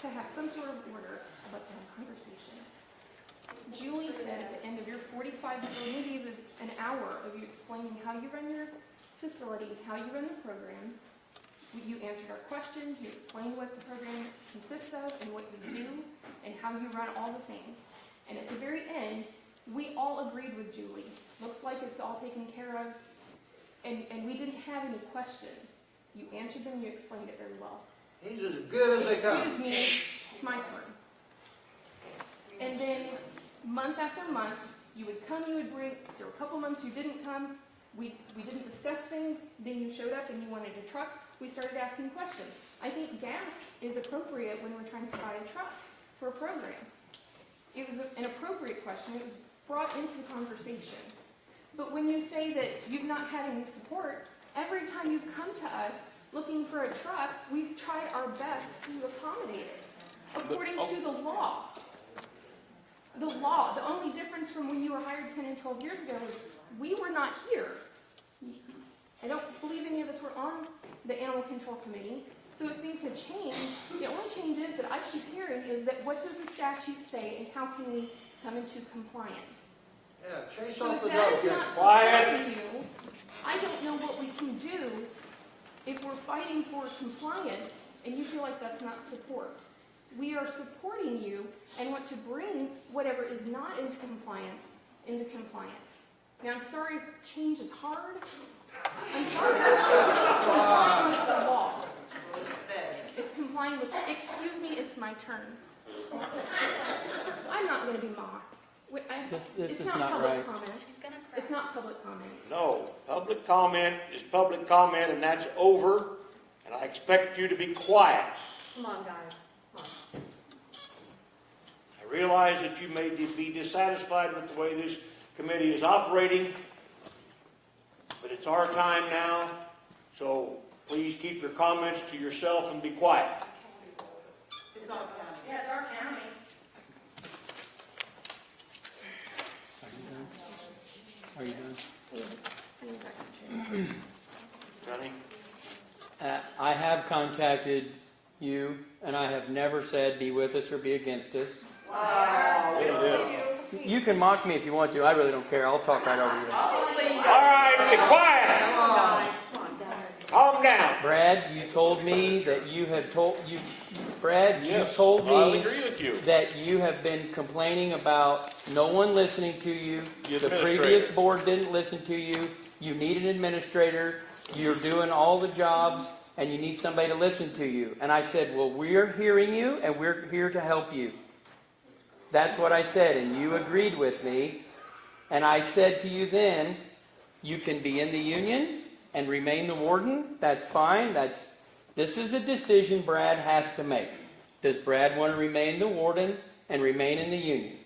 To have some sort of order about the conversation. Julie said at the end of your 45 or maybe even an hour of you explaining how you run your facility, how you run the program, you answered our questions, you explained what the program consists of and what you do and how you run all the things. And at the very end, we all agreed with Julie. Looks like it's all taken care of, and we didn't have any questions. You answered them, you explained it very well. He's as good as they come. Excuse me, it's my turn. And then, month after month, you would come, you would bring, there were a couple months you didn't come, we didn't discuss things, then you showed up and you wanted a truck, we started asking questions. I think gas is appropriate when we're trying to buy a truck for a program. It was an appropriate question, it was brought into the conversation. But when you say that you've not had any support, every time you've come to us looking for a truck, we've tried our best to accommodate it, according to the law. The law, the only difference from when you were hired 10 and 12 years ago is we were not here. I don't believe any of us were on the Animal Control Committee. So if things have changed, the only change is that I keep hearing is that what does the statute say and how can we come into compliance? Yeah, chase So off if the that dog, is kid. not Quiet. supporting you, I don't know what we can do if we're fighting for compliance and you feel like that's not support. We are supporting you and want to bring whatever is not into compliance into compliance. Now, I'm sorry if change is hard. I'm sorry. It's complying with the law. It's complying with, excuse me, it's my turn. I'm not going to be mocked. This It's is not not public right. comment. It's not public comment. No, public comment is public comment, and that's over, and I expect you to be quiet. Come on, guys, come on. I realize that you may be dissatisfied with the way this committee is operating, but it's our time now, so please keep your comments to yourself and be quiet. It's our county. Yeah, it's our county. Are you done? Johnny? I have contacted you, and I have never said be with us or be against us. Wow. You can mock me if you want to. I really don't care. I'll talk right over you. All right, be quiet. Calm down. Brad, you told me that you have told you. Brad, Yes, you told I'll me agree with you. that you have been complaining about no one listening to you. The The administrator. previous board didn't listen to you. You need an administrator. You're doing all the jobs, and you need somebody to listen to you. And I said, well, we're hearing you, and we're here to help you. That's what I said, and you agreed with me. And I said to you then, you can be in the union and remain the warden. That's fine. This is a decision Brad has to make. Does Brad want to remain the warden and remain in the union?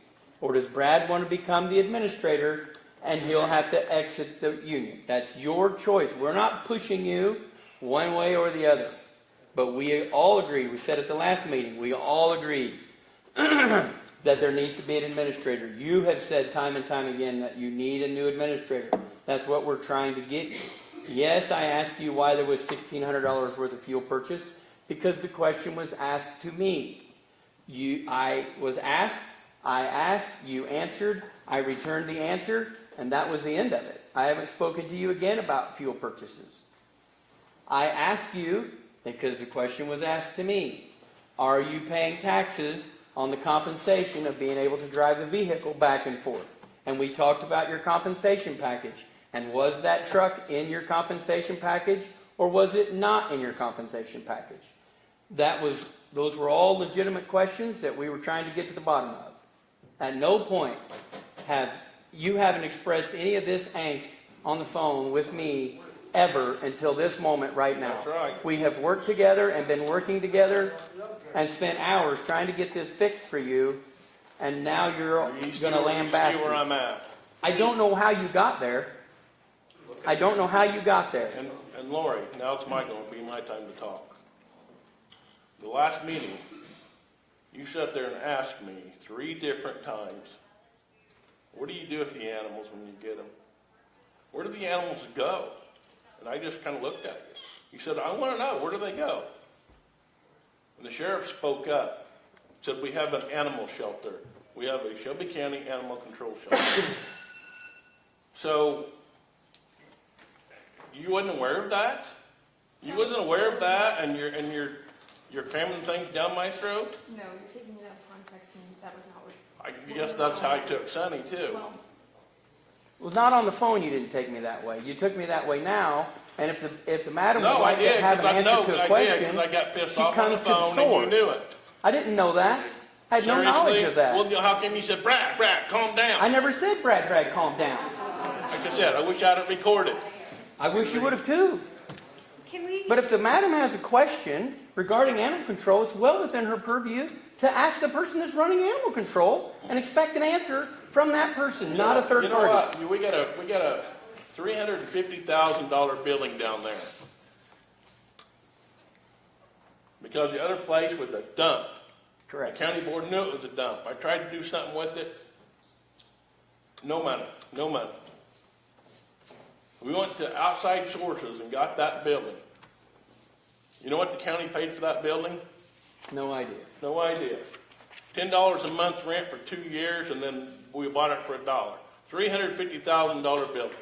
Or does Brad want to become the administrator and he'll have to exit the union? That's your choice. We're not pushing you one way or the other. But we all agreed, we said at the last meeting, we all agreed that there needs to be an administrator. You have said time and time again that you need a new administrator. That's what we're trying to get you. Yes, I asked you why there was $1,600 worth of fuel purchase, because the question was asked to me. I asked, you answered, I returned the answer, and that was the end of it. I haven't spoken to you again about fuel purchases. I asked you, because the question was asked to me, are you paying taxes on the compensation of being able to drive the vehicle back and forth? And we talked about your compensation package. And was that truck in your compensation package, or was it not in your compensation package? Those were all legitimate questions that we were trying to get to the bottom of. At no point haven't expressed any of this angst on the phone with me ever until this moment right now. That's right. We have worked together and been working together and spent hours trying to get this fixed for you, and now you're going to lambaste You see where me. I'm at. I don't know how you got there. I don't know how you got there. And Lori, now it's going to be my time to talk. The last meeting, you sat there and asked me 3 different times, what do you do with the animals when you get them? Where do the animals go? And I just kind of looked at you. You said, I want to know, where do they go? And the sheriff spoke up, said, we have an animal shelter. We have a Shelby County Animal Control Shelter. So, you wasn't aware of that? You wasn't aware of that, and you're cramming things down my throat? No, you're taking it out of context, and that was not what. I guess that's how I took Sonny too. Well, not on the phone you didn't take me that way. You took me that way now, and if the madam would No, I like did, to have because an I know, answer to a I did, question, because I got pissed she off on the comes to the phone and you source. knew it. I didn't know that. I had no knowledge Seriously? of that. Well, how come you said, Brad, calm down? I never said Brad, calm down. Like I said, I wish I had it recorded. I wish you would have too. Can we? But if the madam has a question regarding animal control, it's well within her purview to ask the person that's running animal control and expect an answer from that person, not a third You know party. what? We got a $350,000 building down there. Because the other place was a dump. Correct. The county board knew it was a dump. I tried to do something with it. No money. We went to outside sources and got that building. You know what the county paid for that building? No idea. No idea. $10 a month rent for 2 years, and then we bought it for $1. $350,000 building.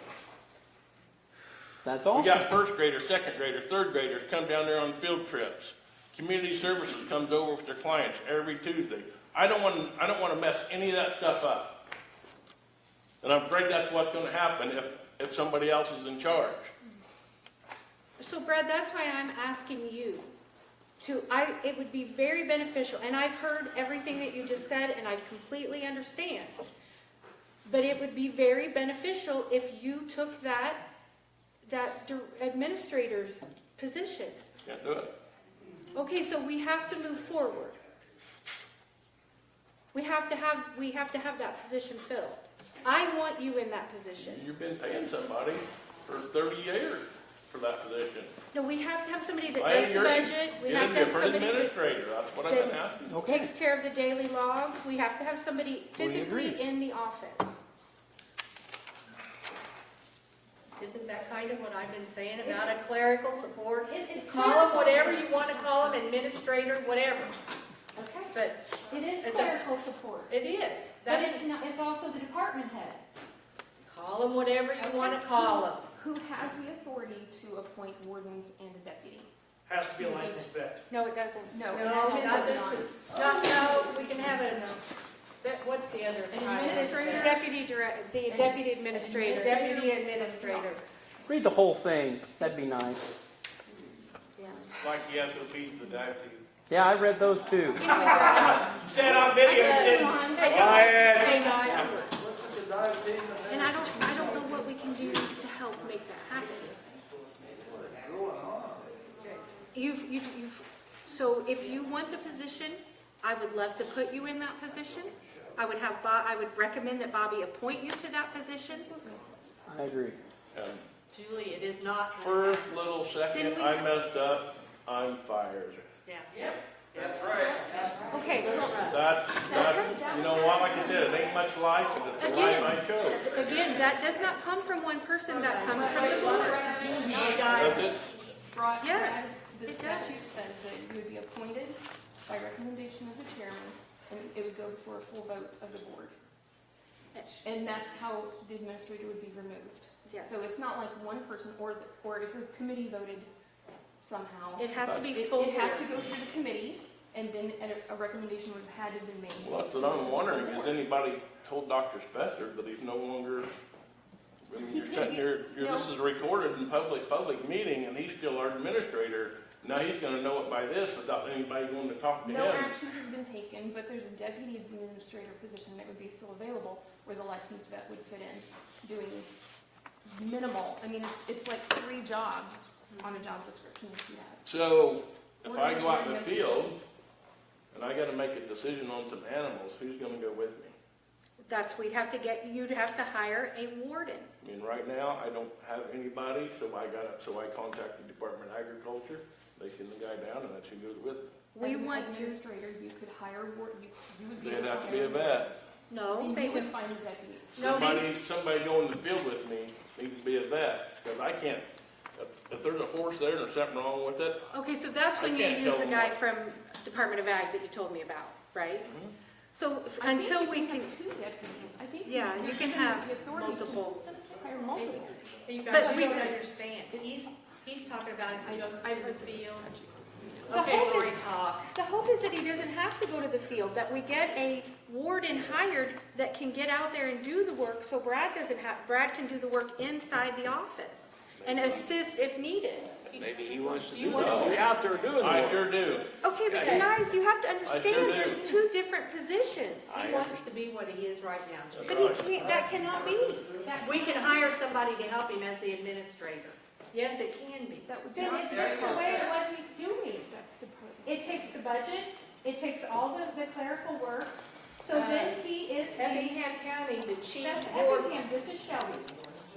That's awesome. We got first graders, second graders, third graders come down there on field trips. Community services comes over with their clients every Tuesday. I don't want to mess any of that stuff up. And I'm afraid that's what's going to happen if somebody else is in charge. So Brad, that's why I'm asking you it would be very beneficial, and I've heard everything that you just said, and I completely understand. But it would be very beneficial if you took that administrator's position. Can't do it. Okay, so we have to move forward. We have to have that position filled. I want you in that position. You've been paying somebody for 30 years for that position. No, we have to have somebody that Why does the you're budget. We Get have a to have different somebody that administrator. That's what I've been asking. Okay. takes care of the daily logs. We have to have somebody physically agrees. in the office. Isn't that kind of what I've been saying about a clerical support? It's Call them clerical. whatever you want to call them, administrator, whatever. Okay. But It is It's clerical support. it is. But That's, it's not, it's also the department head. call them whatever you want to call them. Who has the authority to appoint wardens and a deputy? Has to be a licensed vet. No, it doesn't. No, No, an not admin this, does not. no, we can have what's the other? An title? administrator? The deputy administrator. Deputy administrator. Read the whole thing. That'd be nice. Yeah. Like the SOPs of the dive team. Yeah, I read those too. You said on video, you didn't. Hey guys, Look at the dive team and I don't know what we can do to help make that happen. So if you want the position, I would love to put you in that position. I would recommend that Bobby appoint you to that position. I agree. And Julie, it is not. first little second Then we- I messed up, I'm fired. Yeah. That's right. Okay, well, That's, you know what, like I said, it ain't much life, but it's the life I chose. again, that does not come from one person, that comes from the board. That's it. Yes, The it does. statute says that you would be appointed by recommendation of the chairman, and it would go for a full vote of the board. And that's how the administrator would be removed. Yes. So it's not like one person, or if the committee voted somehow. It has to be It full has to year. go through the committee, and then a recommendation would have had to been made. Well, that's what I'm wondering, has anybody told Dr. Spessler that he's no longer, I mean, you're sitting here, this is recorded in public meeting, and he's still our administrator. Now he's gonna know it by this without anybody going to talk to No him. action has been taken, but there's a deputy administrator position that would be still available where the licensed vet would fit in, doing minimal. I mean, it's like 3 jobs on a job description if you have. So, if I go out in the field, and I gotta make a decision on some animals, who's gonna go with me? You'd have to hire a warden. I mean, right now, I don't have anybody, so I contacted Department of Agriculture. They send the guy down, and that's who goes with me. We As an want you, administrator, you could hire, you would be They'd able to have to be a hire. vet. no, Then they you would would, find a deputy. No, Somebody going in the field with me needs to be a vet, because I can't, if there's a horse there and there's something wrong with it, okay, so that's when I you can't use tell the them guy what. from Department of Ag that you told me about, right? Mhm. So I think until you we can, have 2 deputies. I think yeah, you're you can given have the authority to multiple. hire multiple. You But guys we- don't understand. He's talking about if he goes to the field. The Okay, hope Lori, is- talk. The hope is that he doesn't have to go to the field, that we get a warden hired that can get out there and do the work, so Brad can do the work inside the office and assist if needed. Maybe he wants to do want that. to- Be out there doing the I work. sure do. Okay, but guys, you have to understand, do. there's 2 different positions. He wants to be what he is right now. But he can't, that cannot be. We can hire somebody to help him as the administrator. Yes, it can be. That would Then not it be takes away what he's doing. That's department. It takes the budget, it takes all the clerical work, so then he is Effingham County, the chief That's board, Effingham, this is Shelby.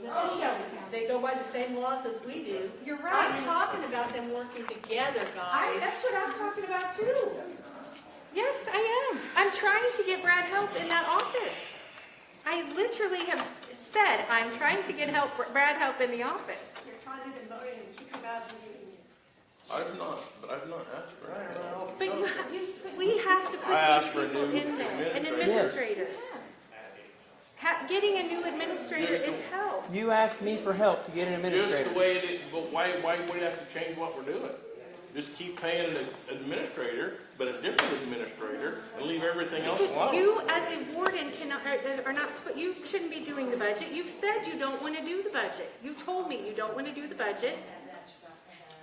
This is Shelby County. they go by the same laws as we do. You're right. I'm talking about them working together, guys. That's what I'm talking about too. Yes, I am. I'm trying to get Brad help in that office. I literally have said, I'm trying to get Brad help in the office. You're trying to get voted and keep him out of the meeting. I've not asked for it. But we have to I put asked these for a people new in there, an administrator. administrator. Getting a new administrator is help. You asked me for help to get an Just administrator. the way it is, but why would we have to change what we're doing? Just keep paying an administrator, but a different administrator, and leave everything else Because alone. you, as a warden, are not, you shouldn't be doing the budget. You've said you don't want to do the budget. You told me you don't want to do the budget.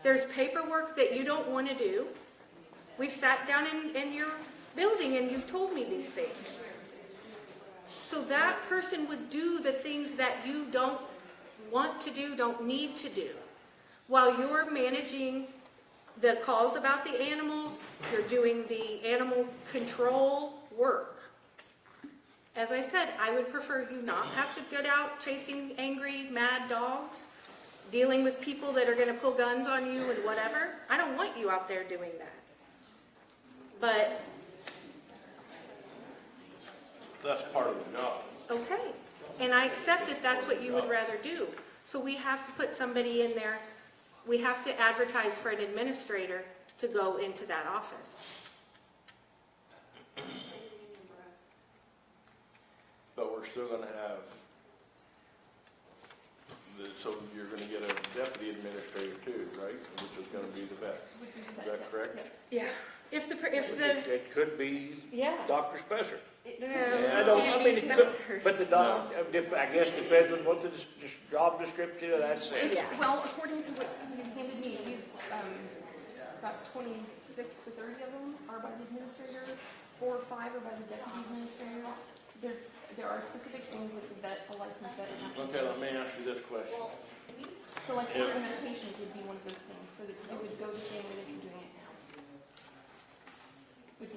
There's paperwork that you don't want to do. We've sat down in your building and you've told me these things. So that person would do the things that you don't want to do, don't need to do, while you're managing the calls about the animals, you're doing the animal control work. As I said, I would prefer you not have to get out chasing angry, mad dogs, dealing with people that are going to pull guns on you and whatever. I don't want you out there doing that. But, That's part of the job. okay. And I accept that that's what you would rather do. So we have to put somebody in there. We have to advertise for an administrator to go into that office. But we're still gonna have, so you're gonna get a deputy administrator too, right? Which is gonna be the vet. Is that correct? Yeah. If the, It could be yeah. Dr. Spencer. Yeah, I mean, it could, but I guess depends on what the job description of that says. Yeah. Well, according to what you handed me, these, about 26 to 30 of them are by the administrator, 4 or 5 are by the deputy administrator. There are specific things that a licensed vet has to do. Okay, let me ask you this question. So like order medications would be one of those things, so that it would go the same way that you're doing it now.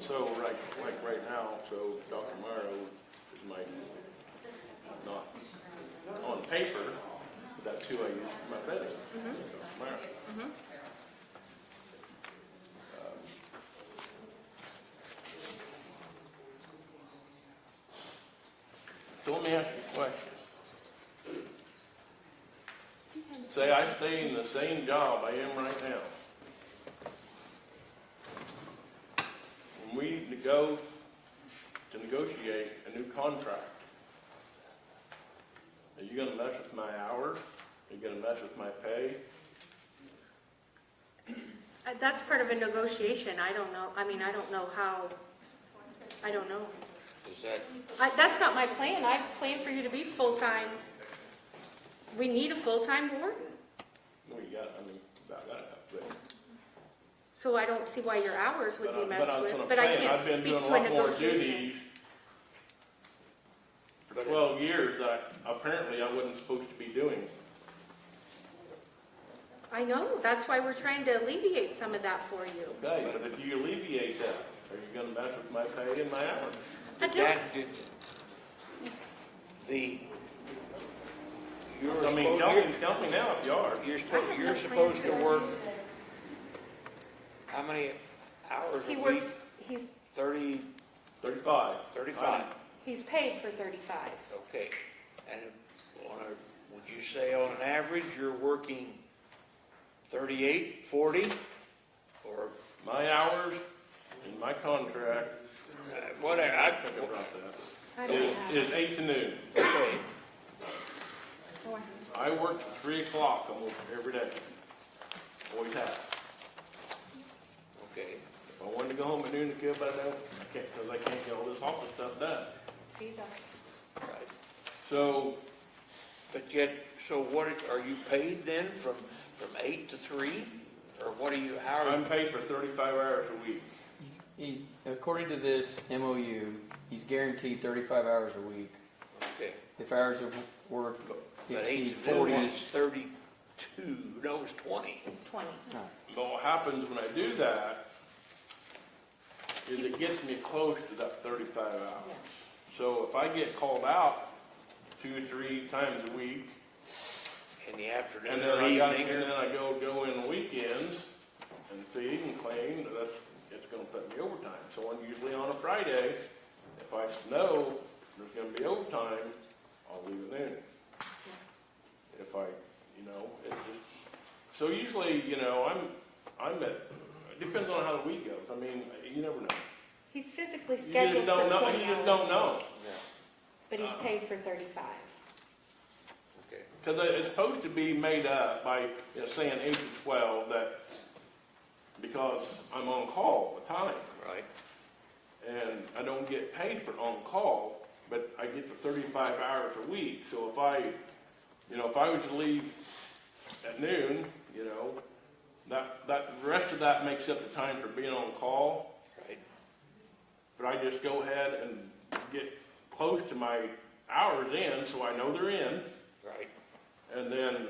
So, like right now, so Dr. Morrow is my, not on paper, but that's who I use for my vetting. Dr. Morrow. So let me ask you a question. Say I stay in the same job I am right now. When we go to negotiate a new contract, Are you gonna mess with my hours? Are you gonna mess with my pay? That's part of a negotiation. I don't know. I mean, I don't know how, I don't know. Is that, That's not my plan. I plan for you to be full-time. We need a full-time warden. No, you got, I mean, about that, but. So I don't see why your hours would be messed that's with, what I'm but I saying. can't I've been speak doing to a a lot more negotiation. duties for 12 years that apparently I wasn't supposed to be doing. I know, that's why we're trying to alleviate some of that for you. Okay, but if you alleviate that, are you gonna mess with my pay and my hours? I don't- that did, the, you're I mean, supposed, tell me now if you are. you're supposed to work, how many hours He a week? works, he's 30, 35. 35, He's paid for 35. okay. And would you say on an average, you're working 38, 40? Or, My hours in my contract, whatever, I think about I that, don't have. is 8 to noon. okay, I work till 3 o'clock almost every day. Always have. okay. If I wanted to go home at noon to kill, but I don't, I can't, because I can't get all this office stuff done. See, that's, Right. So, But yet, so what, are you paid then from 8 to 3? Or what are you, how are I'm you? paid for 35 hours a week. He's, according to this MOU, he's guaranteed 35 hours a week. Okay. If hours of work But exceed 8 to 40, 4 is 32, no, it's 20. it's 20. So what happens when I do that is it gets me close to that 35 hours. So if I get called out 2 or 3 times a week, In the afternoon and or evening? I go in weekends and feed and clean, it's gonna put me overtime. So usually on a Friday, if I know there's gonna be overtime, I'll leave at noon. If I, it's just, so usually, I'm at, it depends on how the week goes. I mean, you never know. He's physically You scheduled just for don't 20 know, you just hours, don't know. but he's paid for 35. Okay. Because it's supposed to be made up by, saying 8 to 12, that, because I'm on call all the time. Right. And I don't get paid for on-call, but I get the 35 hours a week. So if I was to leave at noon, that the rest of that makes up the time for being on call. Right. But I just go ahead and get close to my hours in, so I know they're in. Right. And then,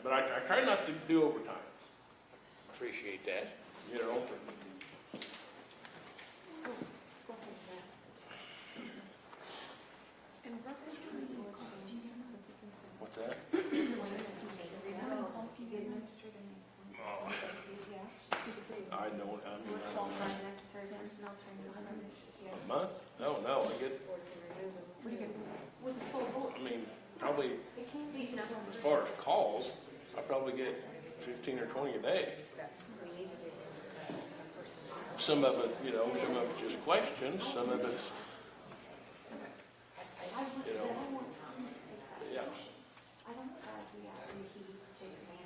but I try not to do overtime, Appreciate that. What's that? I don't, a month? No, I get, probably, as far as calls, I probably get 15 or 20 a day. Some of it, some of it's just questions, some of it's, yeah.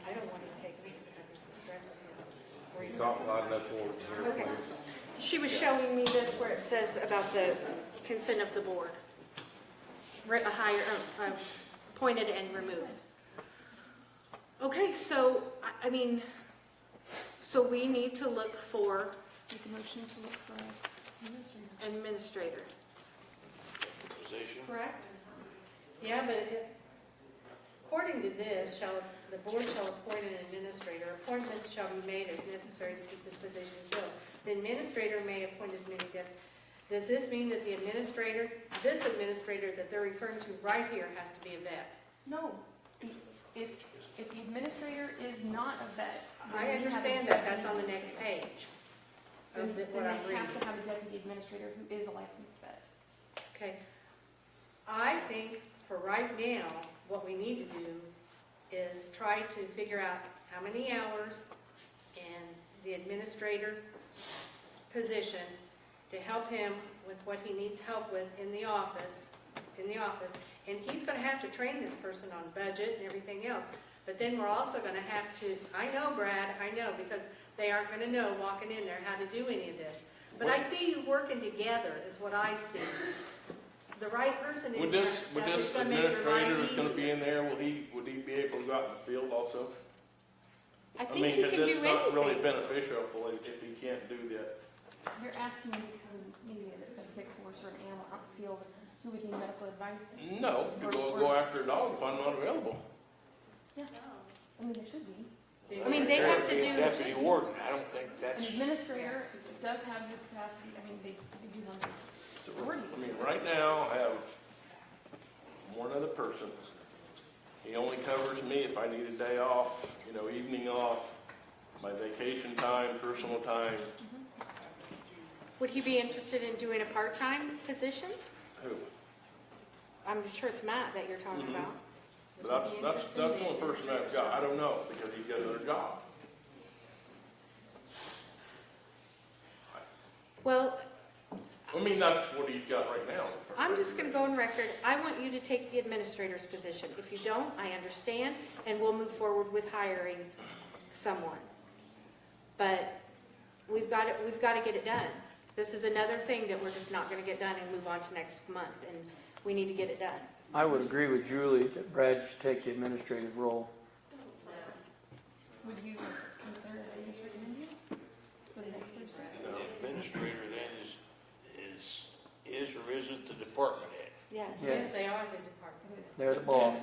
I don't want to take any stress of him. Talk loud enough for Okay. She was showing me this where it says about the consent of the board. A hire, appointed and removed. Okay, so, so we need to look for Make a motion to look for administrator, Position? correct? Yeah, but according to this, the board shall appoint an administrator. Appointments shall be made as necessary to keep this position filled. The administrator may appoint as many deputies. Does this mean that this administrator that they're referring to right here has to be a vet? No. If the administrator is not a vet. then I we have a understand that, deputy. that's on the next page Then of then what I'm they have reading. to have a deputy administrator who is a licensed vet. Okay. I think for right now, what we need to do is try to figure out how many hours and the administrator position to help him with what he needs help with in the office in the office, and he's gonna have to train this person on budget and everything else. But then we're also gonna have to, I know, Brad, I know, because they aren't gonna know walking in there how to do any of this. But I see you working together is what I see. The right person in Would that this stuff is gonna make your administrator life that's gonna be easier. in there, would he be able to go out in the field also? I I think mean, he 'cause can do it's not really anything. beneficial if he can't do that. You're asking me because of maybe a sick horse or an animal out in the field, who would need medical advice? No, to go after a dog if I'm not available. Yeah, I mean, there should be. I mean, they have to Be a do, Deputy warden, I don't think An that's, administrator does have the capacity, I mean, they do have the authority. I mean, right now, I have one other person. He only covers me if I need a day off, evening off, my vacation time, personal time. would he be interested in doing a part-time position? Who? I'm sure it's Matt that you're talking Mhm. about. But that's the only person I've got. I don't know, because he's got another job. Well, I mean, that's what he's got right now. I'm just gonna go on record, I want you to take the administrator's position. If you don't, I understand, and we'll move forward with hiring someone. But we've got to get it done. This is another thing that we're just not gonna get done and move on to next month, and we need to get it done. I would agree with Julie that Brad should take the administrative role. Would you consider that I just recommend you for the next Thursday? the administrator then is or isn't the department head. Yes. Yes, they are the department. They're the boss.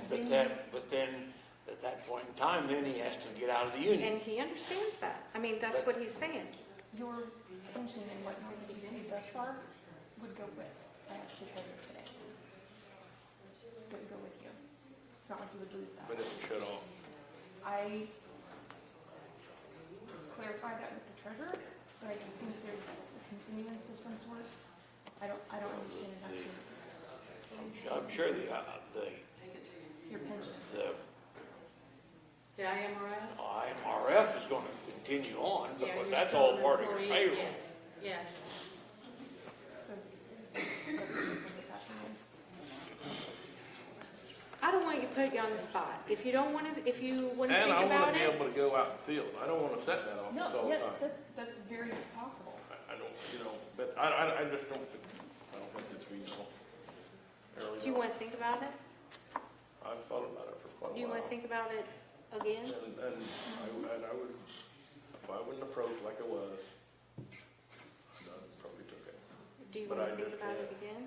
But then, at that point in time, then he has to get out of the union. And he understands that. I mean, that's what he's saying. Your pension and what you've paid thus far would go with, I asked the treasurer today. So it would go with you. It's not like you would lose that. But it would shut off. I clarified that with the treasurer, but I do think there's a continuance of some sort. I don't understand it actually. I'm sure the Your pension. The IMRF? IMRF is going to continue on, Yeah, because you're that's still all an part of your employee, payroll. Yes, yes. So that's what's happening. I don't want you to put you on the spot. If you want to And think I want about to be it, able to go out in the field. I don't want to set that office all No, the yeah, time. that's very possible. I don't, but I just don't think it's feasible. I really do you don't. want to think about it? I've thought about it for quite a while. Do you want to think about it again? And I would, if I wouldn't approach like I was, I'd probably took it. Do you But want I to think just about it can't. again?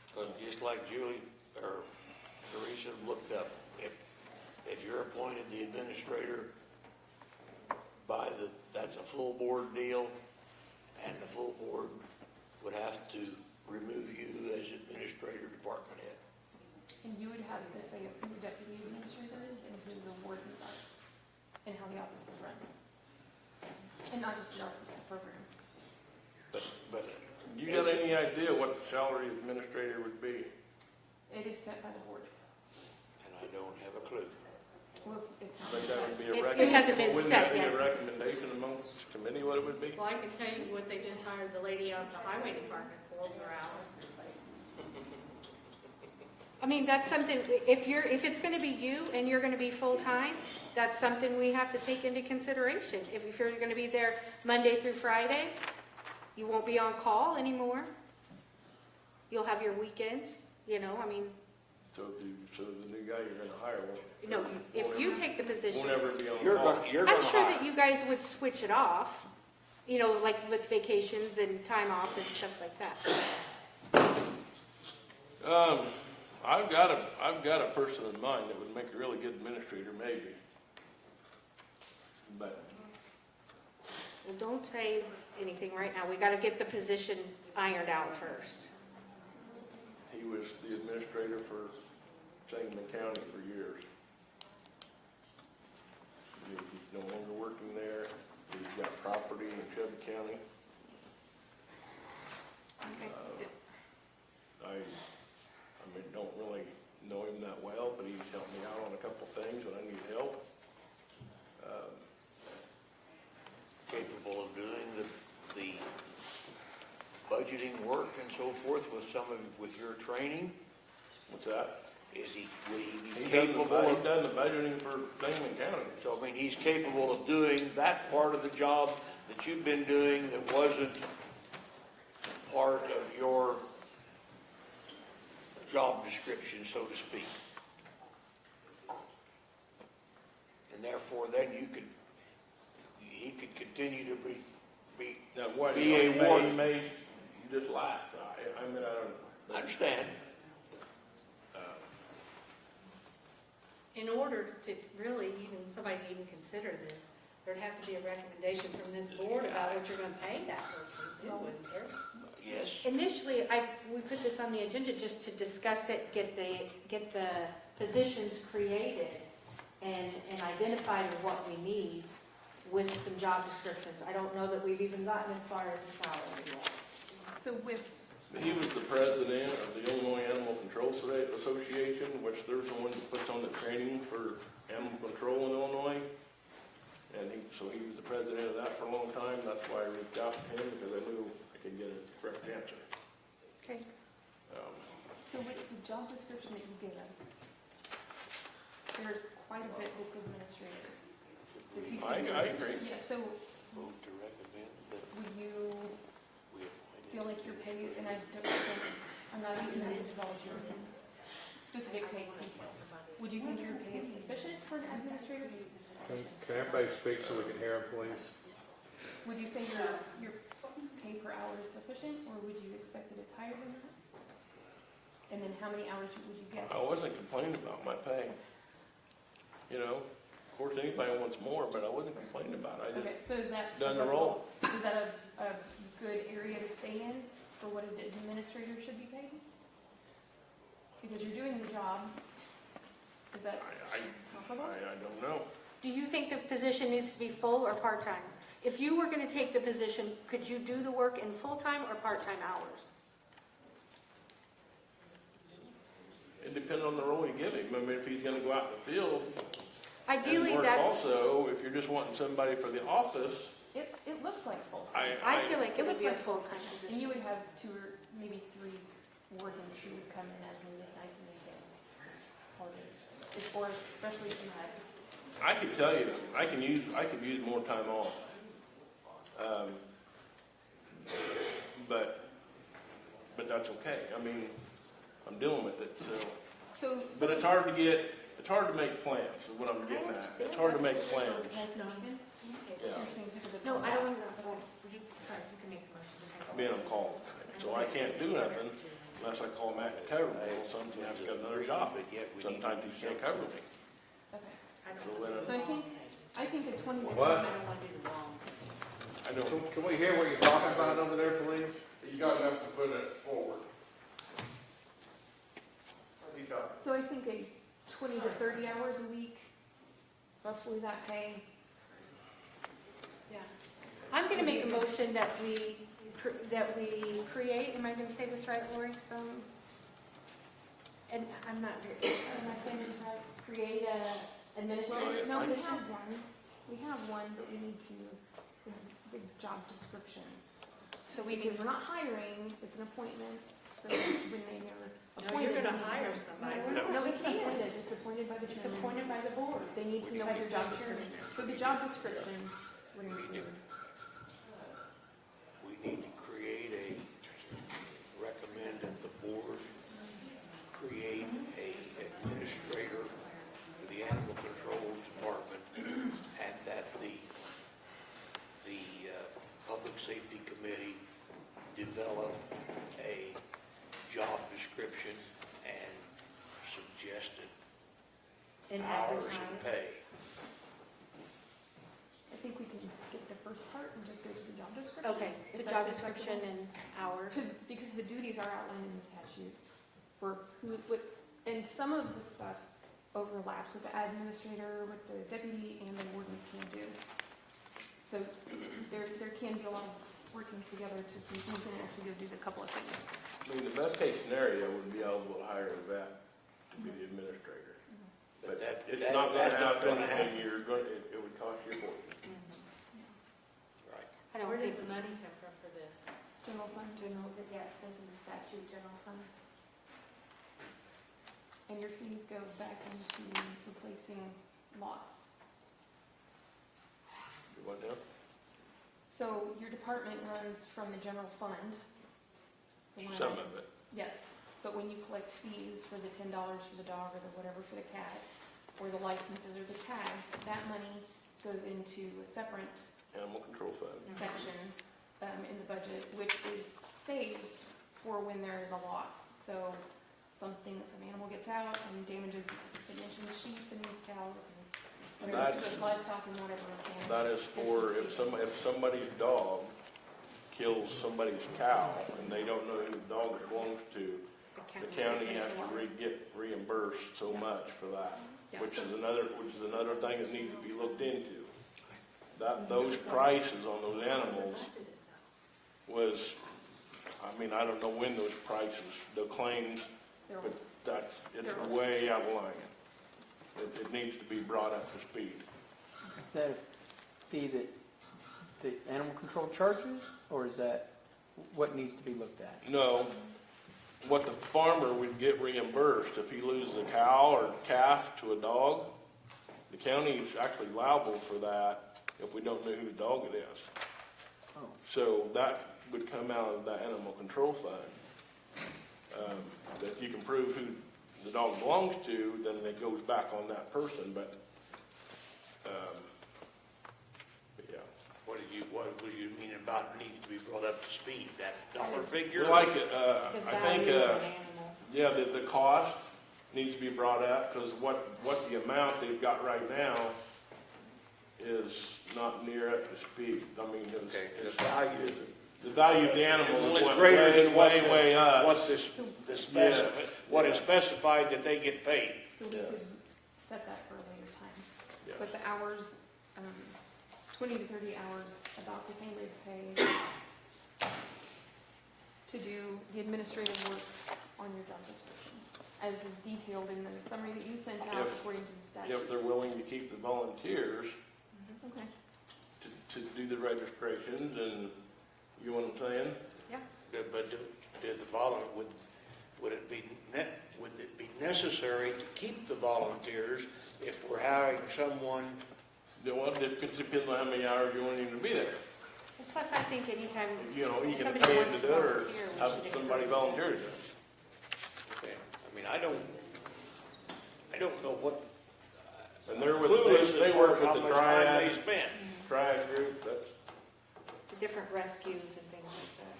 Because just like Julie, or Teresa looked up, if you're appointed the administrator that's a full board deal, and the full board would have to remove you as administrator department head. And you would have to say who the deputy administrator is and who the wardens are, and how the office is run. And not just the office, the program. But You got any idea what the salary administrator would be? It is set by the board. and I don't have a clue. Well, it's not. Think that would be a It hasn't been Wouldn't set that be yet. a recommendation amongst the committee, what it would be? Well, I can tell you what they just hired the lady out of the highway department for per hour. I mean, that's something, if it's going to be you and you're going to be full-time, that's something we have to take into consideration. If you're going to be there Monday through Friday, you won't be on call anymore. You'll have your weekends, I mean, So the new guy you're gonna hire no, if you take the position, won't ever be on You're call. going I'm to sure hire. that you guys would switch it off, like with vacations and time off and stuff like that. I've got a person in mind that would make a really good administrator, maybe. But Well, don't say anything right now. We got to get the position ironed out first. he was the administrator for Sangamon County for years. He's no longer working there. He's got property in Shelby County. Okay. I don't really know him that well, but he's helped me out on a couple things when I need help. Capable of doing the budgeting work and so forth with with your training? What's that? Would he be He capable of? done the budgeting for Damon County. So, I mean, he's capable of doing that part of the job that you've been doing that wasn't part of your job description, so to speak. And therefore, then he could continue to be Now, what, Be a warden. you just laugh. I mean, I don't. I understand. In order to really even, somebody to even consider this, there'd have to be a recommendation from this board about what you're gonna pay that person too, wouldn't there? Yes. Initially, we put this on the agenda just to discuss it, get the positions created and identified what we need with some job descriptions. I don't know that we've even gotten as far as the salary yet. So with, He was the president of the Illinois Animal Control Association, which they're the one that puts on the training for animal control in Illinois. And so he was the president of that for a long time. That's why I reached out to him, because I knew I could get a correct answer. Okay. so with the job description that you gave us, there's quite a bit that's administrative. So if you I agree. Yeah, so Move to recommend that would you we appoint feel like your pay, and I'm not even going to divulge your specific pay details. Would you think your pay is sufficient for an administrator? Can everybody speak so we can hear them, please? Would you say your pay per hour is sufficient, or would you expect that it's higher than that? And then how many hours would you guess? I wasn't complaining about my pay. You know, of course, anybody wants more, but I wasn't complaining about it. I Okay, just so is that? done the role. Is that a good area to stay in for what an administrator should be paid? Because you're doing the job. Is that comparable? I don't know. Do you think the position needs to be full or part-time? If you were going to take the position, could you do the work in full-time or part-time hours? It depends on the role you give him. I mean, if he's gonna go out in the field. Ideally, and work that, also, if you're just wanting somebody for the office, It looks like full-time. I feel like it It would looks be a like- full-time And position. you would have 2 or maybe 3 wardens who would come in as needed nights and weekends, holidays, or especially if you had. I could tell you, I could use more time off. But that's okay. I mean, I'm dealing with it, so. But it's hard to make plans, is what I'm getting at. It's hard to make plans. Yeah, No, I don't want to, sorry, you can make the motion. being on call. So I can't do nothing unless I call Matt to cover me, or something, I've got another job. Sometimes he can't cover me. Okay. So I think a 20 to 30 What? I don't. Can we hear what you're talking about over there, please? You got enough to put it forward. What's he talking? So I think a 20 to 30 hours a week, roughly that pay. Yeah. I'm going to make a motion that we create, am I going to say this right, Lori? And I'm not, am I saying this right? Create a administrative No, we position? have one. We have one, but we need to, the job description. So we need, Because we're not hiring, it's an appointment, so when they are No, appointed. you're gonna hire somebody. No, it's appointed, it's appointed by the it's chairman. appointed by the board. They need to know what your job description is. So the job description would include. We need to create recommend that the board create a administrator for the animal control department, and that the public safety committee develop a job description and suggested And hours advertise. and pay. I think we can skip the first part and just go to the job description. Okay, if the that's job acceptable. description and hours. Because the duties are outlined in the statute for who, and some of the stuff overlaps with the administrator, with the deputy, and the wardens can do. So there can be a lot of working together to see who's going to actually go do the couple of things. I mean, the best case scenario would be eligible to hire a vet to be the administrator. But it's not that's not gonna gonna happen, happen. it would cost you a fortune. Right. I don't Where think, does the money come from for this? General fund. General, yeah, it says in the statute, general fund. And your fees go back into replacing loss. What now? So your department runs from the general fund. It's a line Some item. of it. Yes, but when you collect fees for the $10 for the dog or the whatever for the cat, or the licenses or the tags, that money goes into a separate Animal control fund. section in the budget, which is saved for when there is a loss. So some animal gets out and damages the sheep and cows and whatever, That's- livestock and whatever. That is for if somebody's dog kills somebody's cow and they don't know who the dog belongs to, the county has to get reimbursed so much for that, which is another thing that needs to be looked into. Those prices on those animals was, I mean, I don't know when those prices, the claims, but it's way out of line. It needs to be brought up to speed. Is that a fee that the animal control charges, or is that what needs to be looked at? No, what the farmer would get reimbursed if he loses a cow or calf to a dog, the county is actually liable for that if we don't know who the dog it is. Oh. So that would come out of the animal control fund. That if you can prove who the dog belongs to, then it goes back on that person, but yeah. What was you mean about needs to be brought up to speed? That dollar figure? Like, I think, yeah, the cost needs to be brought up, because what the amount they've got right now is not near up to speed. I mean, the value of the animal is greater than way up. What what is specified that they get paid. So we could set that for a later time. Yeah. But the hours, 20 to 30 hours, about the same rate of pay to do the administrative work on your job description, as is detailed in the summary that you sent out according to the statute. If they're willing to keep the volunteers Okay. to do the registrations, and you know what I'm saying? Yeah. But did the would it be necessary to keep the volunteers if we're hiring someone? Well, it depends on how many hours you want him to be there. Plus, I think anytime You know, you can somebody pay him wants to to do it, or volunteer, we have should somebody encourage volunteer to do it. Okay, I mean, I don't know what. And they're with, Clueless they as work far as with the how much time triad, they spend. triad group, that's, the different rescues and things like that.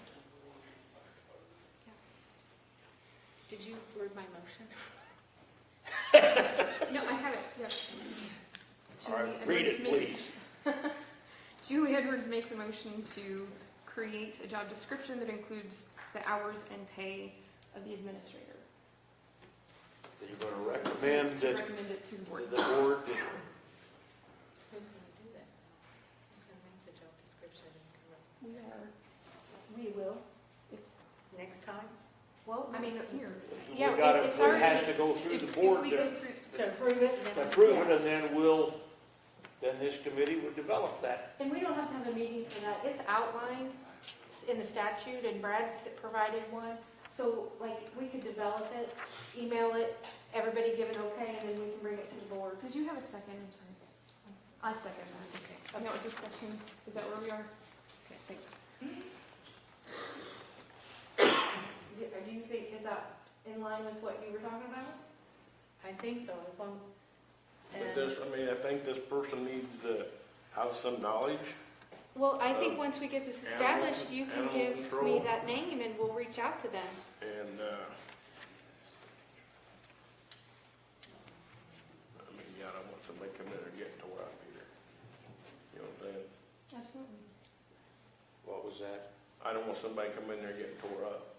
Yeah. Did you word my motion? No, I have it, yes. All right, read it, please. Julie Edwards makes a motion to create a job description that includes the hours and pay of the administrator. That you're going to recommend To that recommend it to the board. the board. Who's gonna do that? Who's gonna make the job description and correct? We will. It's Next time? Well, I mean, here. yeah, We gotta, it's it already, has to go through the If board we to go through, To approve it? and then- approve it, and then this committee would develop that. and we don't have to have a meeting for that. It's outlined in the statute, and Brad's provided one. So, like, we could develop it, email it, everybody give it okay, and then we can bring it to the board. did you have a second? I'm sorry. I second that. Okay. No discussion. Is that where we are? Okay, thanks. Do you think, is that in line with what you were talking about? I think so, as long, but this, I mean, I think this person needs to have some knowledge. Well, I think once we get this established, you can animal give control. me that name, and we'll reach out to them. And, I mean, yeah, I don't want somebody coming in and getting tore up either. You know what I'm saying? Absolutely. What was that? I don't want somebody coming in there getting tore up.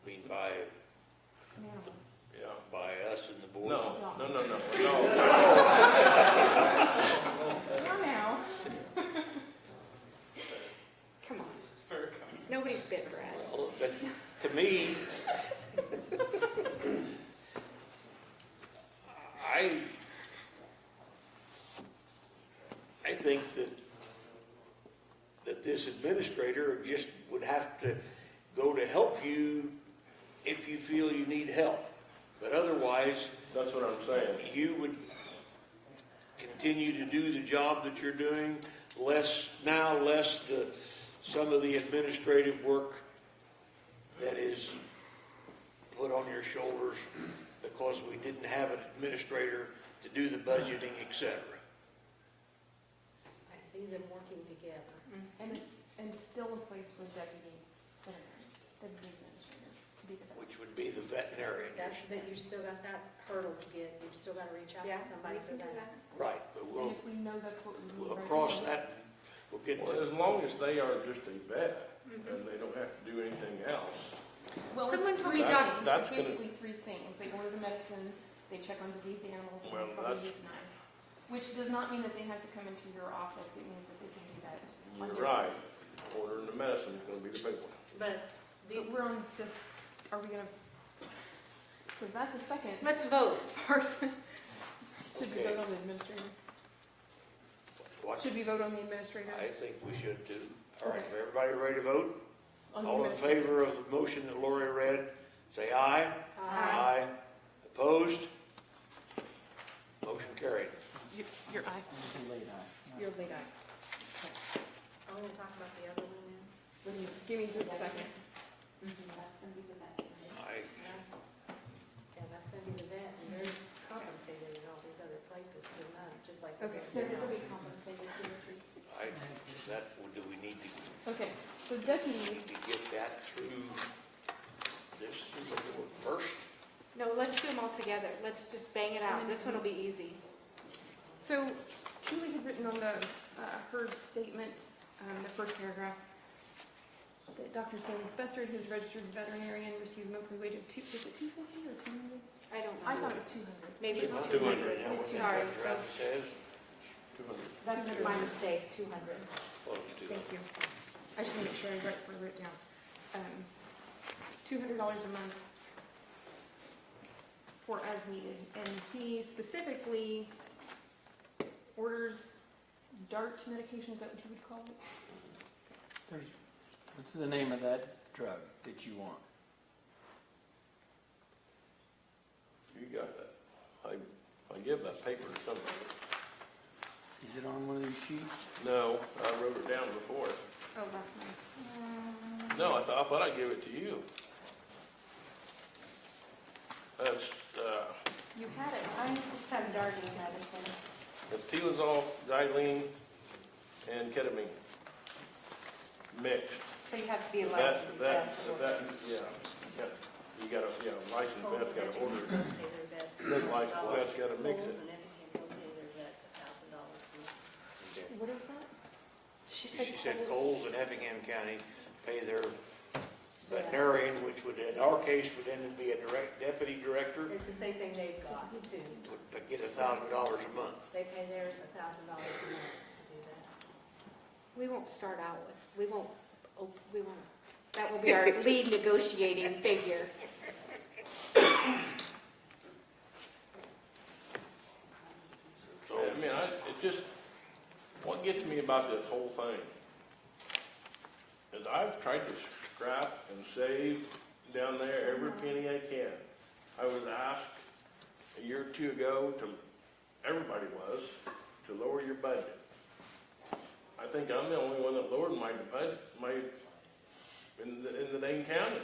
I mean, by us and the board? No. Now. Come on. Nobody's bit, Brad. Well, but to me, I think that this administrator just would have to go to help you if you feel you need help. But otherwise, That's what I'm saying. you would continue to do the job that you're doing, less some of the administrative work that is put on your shoulders because we didn't have an administrator to do the budgeting, etc. I see them working together. And still a place for deputy senators, deputy administrators to be the best. Which would be the veterinarian. That you still got that hurdle to get, you've still gotta reach out Yeah, to somebody we for can do that. Right, but And we'll if we know that's what we need. we'll right cross now- that, we'll get Well, to, as long as they are just a vet and they don't have to do anything else. Well, Someone it's told three me things, That- that's it's gonna- basically three things. They order the medicine, they check on diseased animals, and Well, they probably that's- use knives. Which does not mean that they have to come into your office, it means that they can do that on You're their right. basis. Ordering the medicine is gonna be the big one. But But we're on this, are we gonna, because that's a second Let's vote. part. Should we Okay. vote on the administrator? what, Should we vote on the administrator? I think we should too. All right, Okay. everybody ready to vote? On the All in administrator. favor of the motion that Lori read, say aye. Aye. Opposed? Motion carried. Your eye. Late eye. you're late eye. I want to talk about the other one now. When you, give me just a second. I, Yeah, that's gonna be the vet, and they're compensated in all these other places too much, just like. Okay. They're gonna be compensated for the treatment. do we need Okay, so deputy, to get that through this through the board first? No, let's do them all together. Let's just bang it out. This one will be easy. so Julie had written on the, her statement, the first paragraph, that Dr. Sandy Spessard, who's a registered veterinarian, receives a monthly wage of is it $250 or $200? I don't I know. thought it was $200. Maybe it's It's 200. 200, yeah, what the Sorry. draft says. 200. That's my mistake, 200. Well, it's 200. Thank you. I just want to make sure I wrote it down. $200 a month for as needed. And he specifically orders DART medication, is that what you would call it? What's the name of that drug that you want? You got that. I give that paper to somebody. Is it on one of these sheets? No, I wrote it down before. Oh, that's mine. No, I thought I'd give it to you. That's, You had it. I just have Darby medicine. it's Tilazol, xylene, and ketamine mixed. So you have to be a That, licensed vet. yeah, you gotta, licensed vet's gotta order it. Licensed vet's gotta mix it. What is that? She She said said Coles and Effingham County pay their veterinarian, which would, in our case, would then be a deputy director, It's the same thing they've got too. would get $1,000 a month. They pay theirs $1,000 a month to do that. we won't start out with, we won't, that will be our lead negotiating figure. So, I mean, it just, what gets me about this whole thing is I've tried to scrap and save down there every penny I can. I was asked a year or two ago everybody was, to lower your budget. I think I'm the only one that lowered my budget, in the Dane County,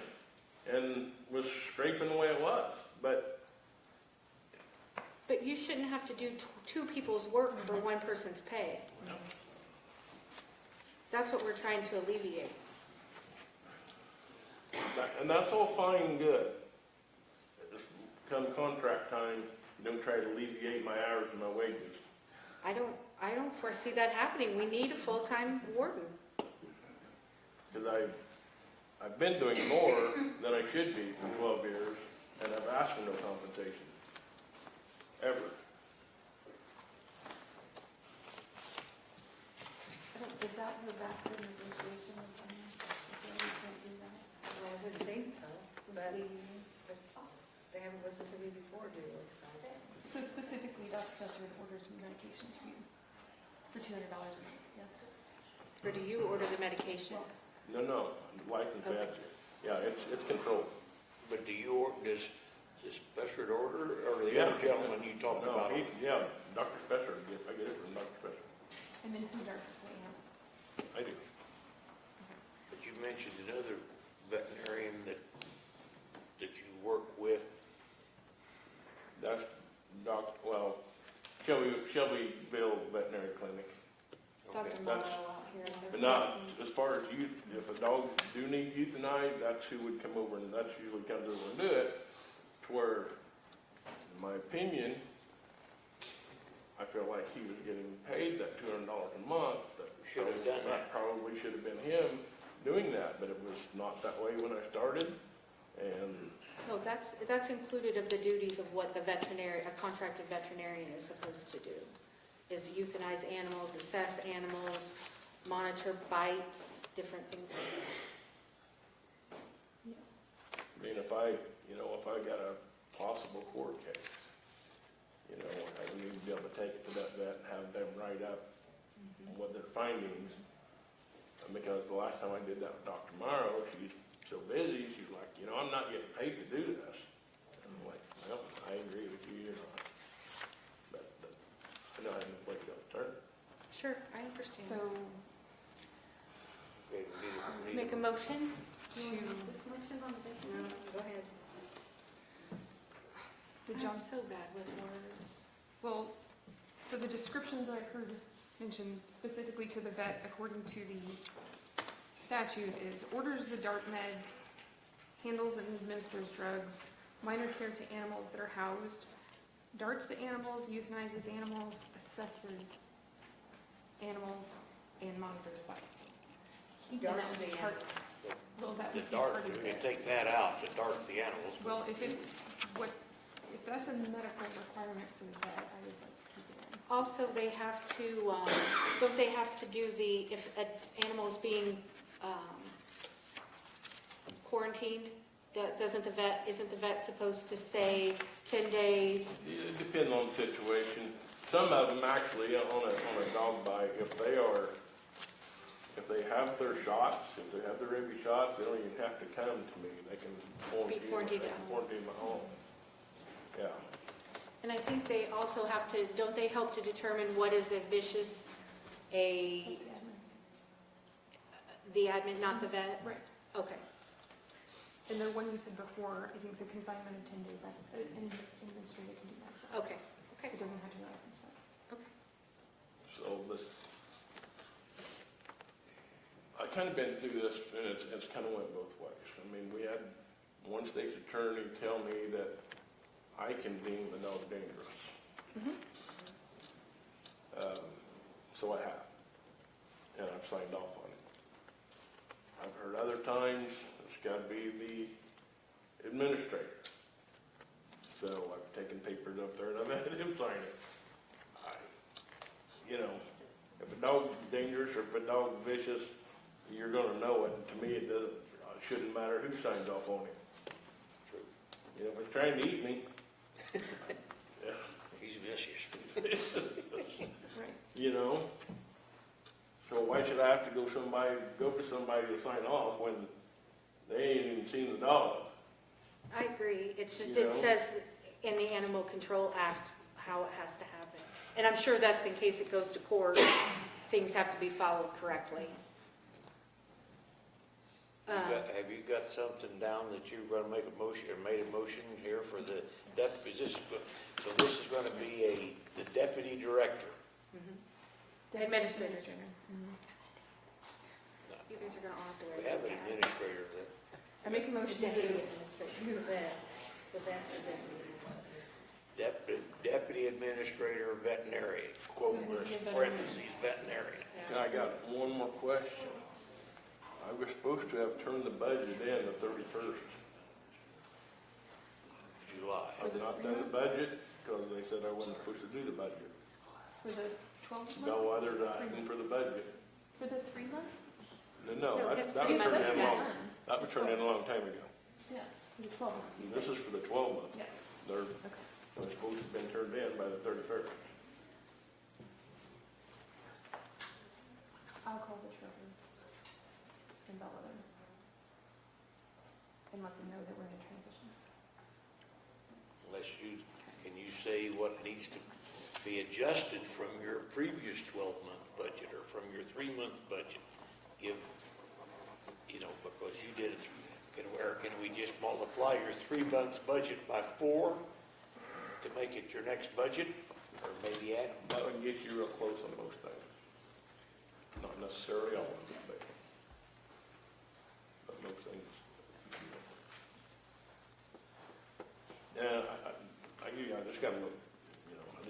and was scraping the way it was, but But you shouldn't have to do two people's work for one person's pay. That's what we're trying to alleviate. And that's all fine and good. Come contract time, you don't try to alleviate my hours and my wages. I don't foresee that happening. We need a full-time warden. Because I've been doing more than I should be for 12 years, and I've asked for no compensation. Ever. Is that her back for negotiation with finance? We can't do that. Well, I wouldn't think so, but they haven't listened to me before, do they? So specifically, Dr. Spessard orders some medication to you for $200 a month, yes? Or do you order the medication? No, licensed Okay. vets, yeah, it's controlled. But do you, does Special order, or the Yeah. other gentleman you talked No, about? yeah, Dr. Spessler, I get it from Dr. Spessler. And then who darts the animals? I do. But you mentioned another veterinarian that you work with. That's Shelbyville Veterinary Clinic. Dr. Okay. Morrow out here. But not, as far as youth, if a dog do need euthanized, that's who would come over, and that's usually comes over and do it. To where, in my opinion, I feel like he was getting paid that $200 a month. Should have done that. Probably should have been him doing that, but it was not that way when I started. And No, that's included of the duties of what the veterinarian, a contracted veterinarian is supposed to do, is euthanize animals, assess animals, monitor bites, different things like that. Yes. I mean, if I got a possible court case, I would need to be able to take it to that vet and have them write up what their findings. Because the last time I did that with Dr. Morrow, she's so busy, she's like, I'm not getting paid to do this. And I'm like, well, I agree with you, you're not. But I know I have no place else to turn. Sure, I understand. So, Okay, we need Make a motion do to, you want this motion on the no, veterinary? go ahead. Did I'm John, so bad with words. well, so the descriptions I heard mentioned specifically to the vet according to the statute is orders the DART meds, handles and administers drugs, minor care to animals that are housed, darts the animals, euthanizes animals, assesses animals, and monitors bites. And that would be part, well, that the would be dart, part of we can it. take that out, the dart the animals. Well, if that's a medical requirement for the vet, I would like to keep it in. Also, they have to, don't they have to do if an animal's being quarantined? Isn't the vet supposed to say 10 days? It depends on the situation. Some of them actually, on a dog bite, if they have their shots, if they have their rabies shots, they don't even have to come to me. They can quarantined at home. quarantine at home. Yeah. And I think they also have to, don't they help to determine what is a vicious, the admin, not the vet? Right. Okay. And the one you said before, I think the confinement of 10 days, an administrator can do that as well. Okay. Okay. It doesn't have to be licensed. So I kind of been through this, and it's kind of went both ways. I mean, we had one state's attorney tell me that I can deem the dog dangerous. So I have, and I've signed off on it. I've heard other times it's got to be the administrator. So I've taken papers up there and I've had him sign it. If a dog's dangerous or if a dog's vicious, you're going to know it. And to me, it shouldn't matter who signs off on it. True. If it's trying to eat me, He's vicious. Right. So why should I have to go to somebody to sign off when they ain't even seen the dog? I agree. It's just, You it know? says in the Animal Control Act how it has to happen. And I'm sure that's in case it goes to court, things have to be followed correctly. Have you got something down that you're going to make a motion, or made a motion here for the deputy? So this is going to be the deputy director. Administrator. Mhm. You guys are going to have to We wear have that. an administrator that, I make a motion Deputy to, administrator, the vet, the deputy. deputy administrator veterinarian, quote, parentheses, veterinarian. And I got one more question. I was supposed to have turned the budget in the 31st. July. I've not done the budget because they said I wasn't supposed to do the budget. for the 12th month? No other item for the budget. For the 3 month? No, No, it's that 3 was turned months in now. long, that was turned in a long time ago. Yeah, for the 12 month. you This said. is for the 12 month. Yes, They're, okay. they're supposed to have been turned in by the 31st. I'll call the treasurer. in Belleville. And let them know that we're in a transition. Unless can you say what needs to be adjusted from your previous 12-month budget or from your 3-month budget? Give, because you did it, can we just multiply your 3 months budget by 4 to make it your next budget? Or maybe add? That would get you real close on most things. Not necessarily all of them, but most things. Yeah, I just gotta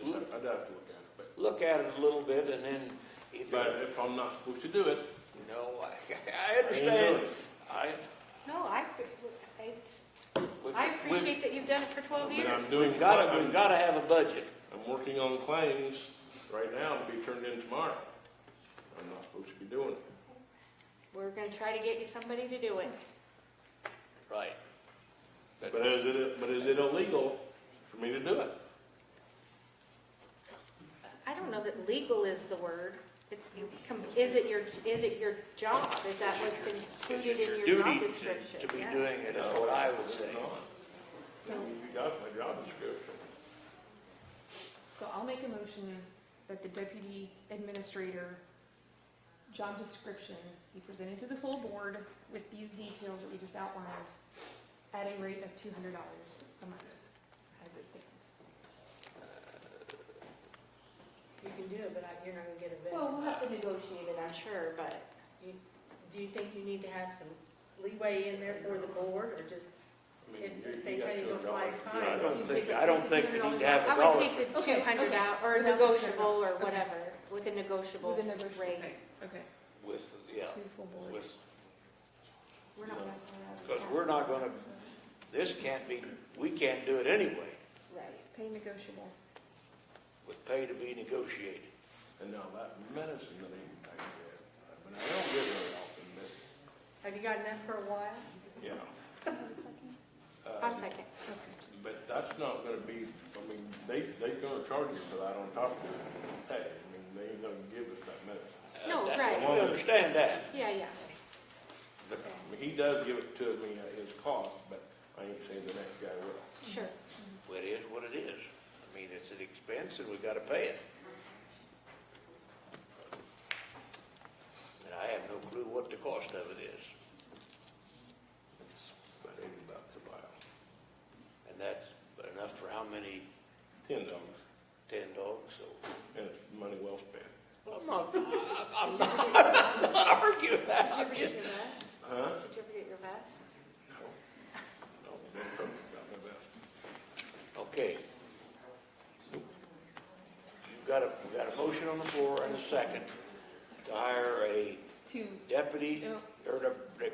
look, I'd have to look at it, but. Look at it a little bit and then either. But if I'm not supposed to do it. No, I understand. I appreciate that you've done it for 12 years. We've got to have a budget. I'm working on claims right now to be turned in tomorrow. I'm not supposed to be doing it. We're gonna try to get you somebody to do it. Right. But is it illegal for me to do it? I don't know that legal is the word. Is it your job? Is that what's included in your job description? To be doing it is what I would say. You got my job description. So I'll make a motion that the deputy administrator job description be presented to the full board with these details that we just outlined at a rate of $200 a month, as it stands. You can do it, but you're not gonna get a bid. Well, we'll have to negotiate it, I'm sure, but Do you think you need to have some leeway in there for the board, or just, if they tell you to apply, fine? I don't think you need to have a I would dollar. take the 200 out, or negotiable, or whatever, with a negotiable With a negotiable rate. rate. Okay. With, Two full boards. We're not necessarily. Because we're not going to, we can't do it anyway Right. Pay negotiable. with pay to be negotiated. And now that medicine that I get, but I don't get very often, but, Have you got enough for a while? yeah. I'll second. But that's not gonna be, they're gonna charge you for that on top of the pay. They ain't gonna give us that medicine. No, right. We understand that. Yeah. But, he does give it to me at his cost, but I ain't saying the next guy will. Sure. Well, it is what it is. It's an expense and we got to pay it. And I have no clue what the cost of it is. It's about $80 a vial. And that's enough for how many? 10 dollars. 10 dogs, so. And it's money well spent. I'm not arguing that. I'm Did you ever just, get your vest? Huh? Did you ever get your vest? No, them folks got my best. okay. We've got a motion on the floor and a second to hire a To deputy, No. or to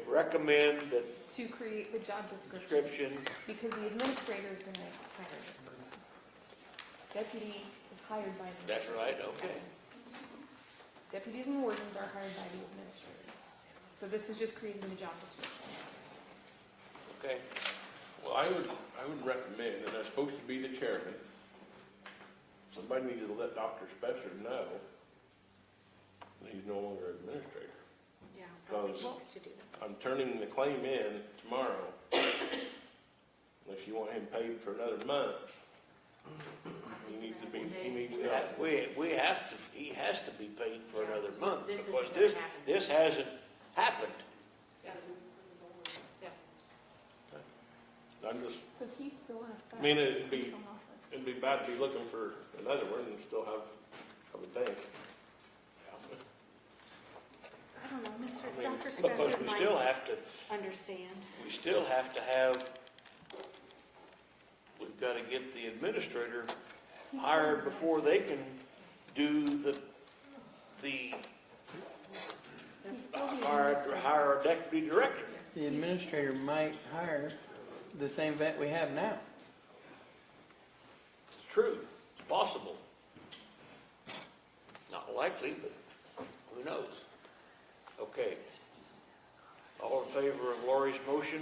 recommend the create the job description. description. Because the administrator is gonna hire this person. Deputy is hired by the. That's right, okay. Deputies and wardens are hired by the administrator. So this is just creating the job description. Okay. Well, I would recommend, and that's supposed to be the chairman, somebody needed to let Dr. Spencer know that he's no longer administrator. Yeah, probably Because wants to do that. I'm turning the claim in tomorrow, unless you want him paid for another month. He needs to he has to be paid for another month, This because isn't gonna happen. this hasn't happened. I'm just, So he's still in effect. I mean, it'd be He's still in office. it'd be bad to be looking for another one and still have, I would think. I don't know, Dr. Because Spencer we still might have to, understand. we still have to have, we've got to get the administrator hired before they can do the He's still the hire a deputy director. The administrator might hire the same vet we have now. It's true, it's possible. Not likely, but who knows? Okay. All in favor of Lori's motion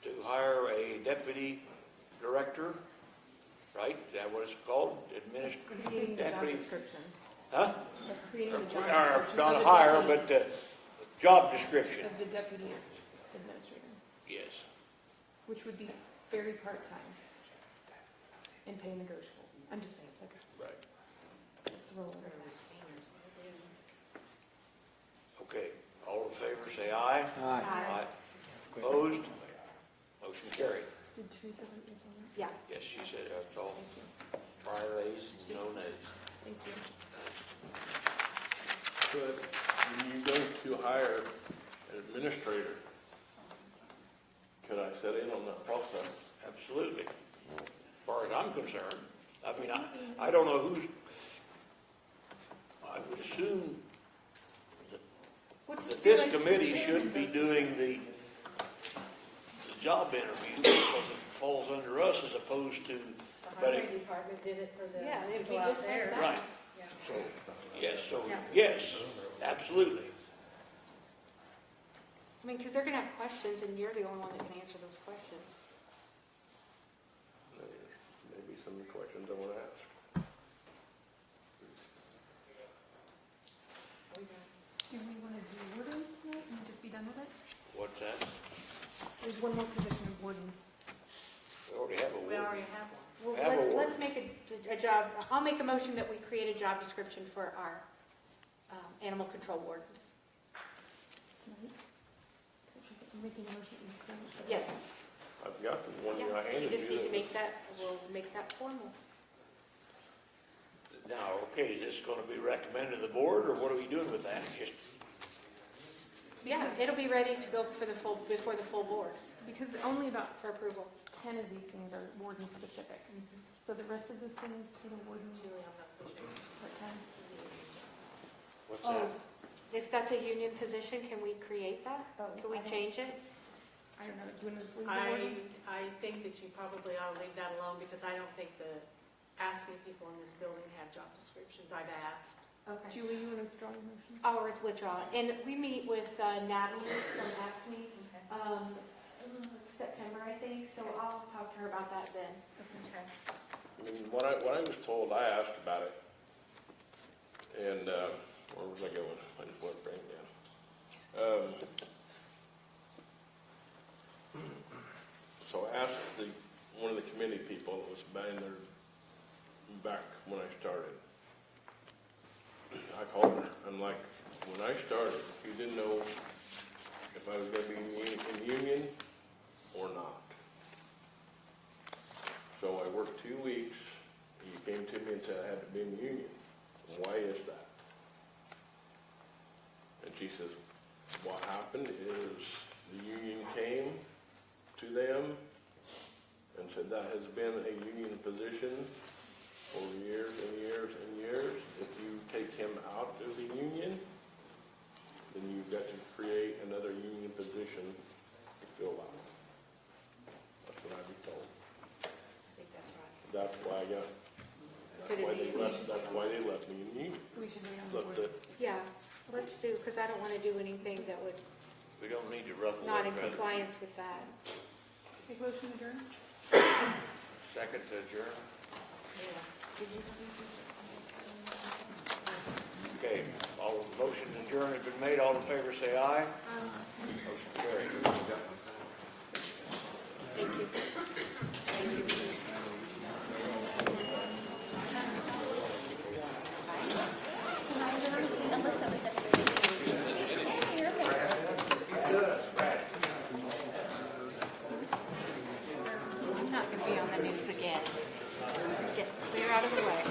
to hire a deputy director, right? Is that what it's called? Creating the job Deputy, description. huh? Creating the job Or description. not of the hire, deputy. but Job description, of the deputy administrator, yes. which would be very part-time and pay negotiable. I'm just saying, that's, Right. that's the role of it. Okay, all in favor, say aye. Aye. Opposed? Motion carried. Did Teresa vote yes on that? Yeah. Yes, she said that's all. Prior ayes, no nays. Thank you. But when you go to hire an administrator, could I set in on that process? Absolutely. As far as I'm concerned, I mean, I don't know who's, I would assume that this committee should be doing the job interview because it falls under us as opposed to, The but highway it, department did it for the Yeah, it'd be people out just like there. that. right. Yeah. So, yes, absolutely. I mean, because they're going to have questions, and you're the only one that can answer those questions. Maybe some of the questions I want to ask. Do we want to do warden tonight and just be done with it? What's that? There's one more position of warden. We already have a We word. already have one. Well, Have a let's make a job, I'll make a motion that we create a job description for our animal control wardens. Tonight? Making a motion to create. Yes. I've got the one that I Yeah, you handed you. just need to make that, we'll make that formal. Now, okay, is this going to be recommended to the board, or what are we doing with that? Just, Yeah, it'll be ready to go for the full, before the full board Because only about for approval. 10 of these things are warden specific. So the rest of those things for the warden, Julie, I'm not so sure. part-time. what's Oh, that? if that's a union position, can we create that? Oh, Can we I don't- change it? I don't know, do you want to just leave the warden? I think that you probably ought to leave that alone because I don't think asking people in this building have job descriptions. I've asked. Okay. Julie, you want to withdraw your motion? I'll withdraw. And we meet with Natalie from ASME, September, I think, so I'll talk to her about that then. Okay. I mean, when I was told, I asked about it. And, where was I going? I just went bring it down. So I asked one of the committee people that was buying there back when I started. I called her. I'm like, when I started, you didn't know if I was going to be in union or not. So I worked 2 weeks, and you came to me and said I had to be in the union. Why is that? And she says, what happened is the union came to them and said that has been a union position for years and years and years. If you take him out of the union, then you've got to create another union position to fill out. That's what I was told. I think that's right. That's why I got, Put it easy. that's why they left me in the union. So we should wait on the Left warden. it. Yeah, let's do, because I don't want to do anything that would We don't need to ruffle not their in feathers. compliance with that. Make motion adjourned? Second to adjourn. Okay, all motion to adjourn has been made. All in favor, say aye. Motion carried. Thank you. I'm not going to be on the news again. Get clear out of the way.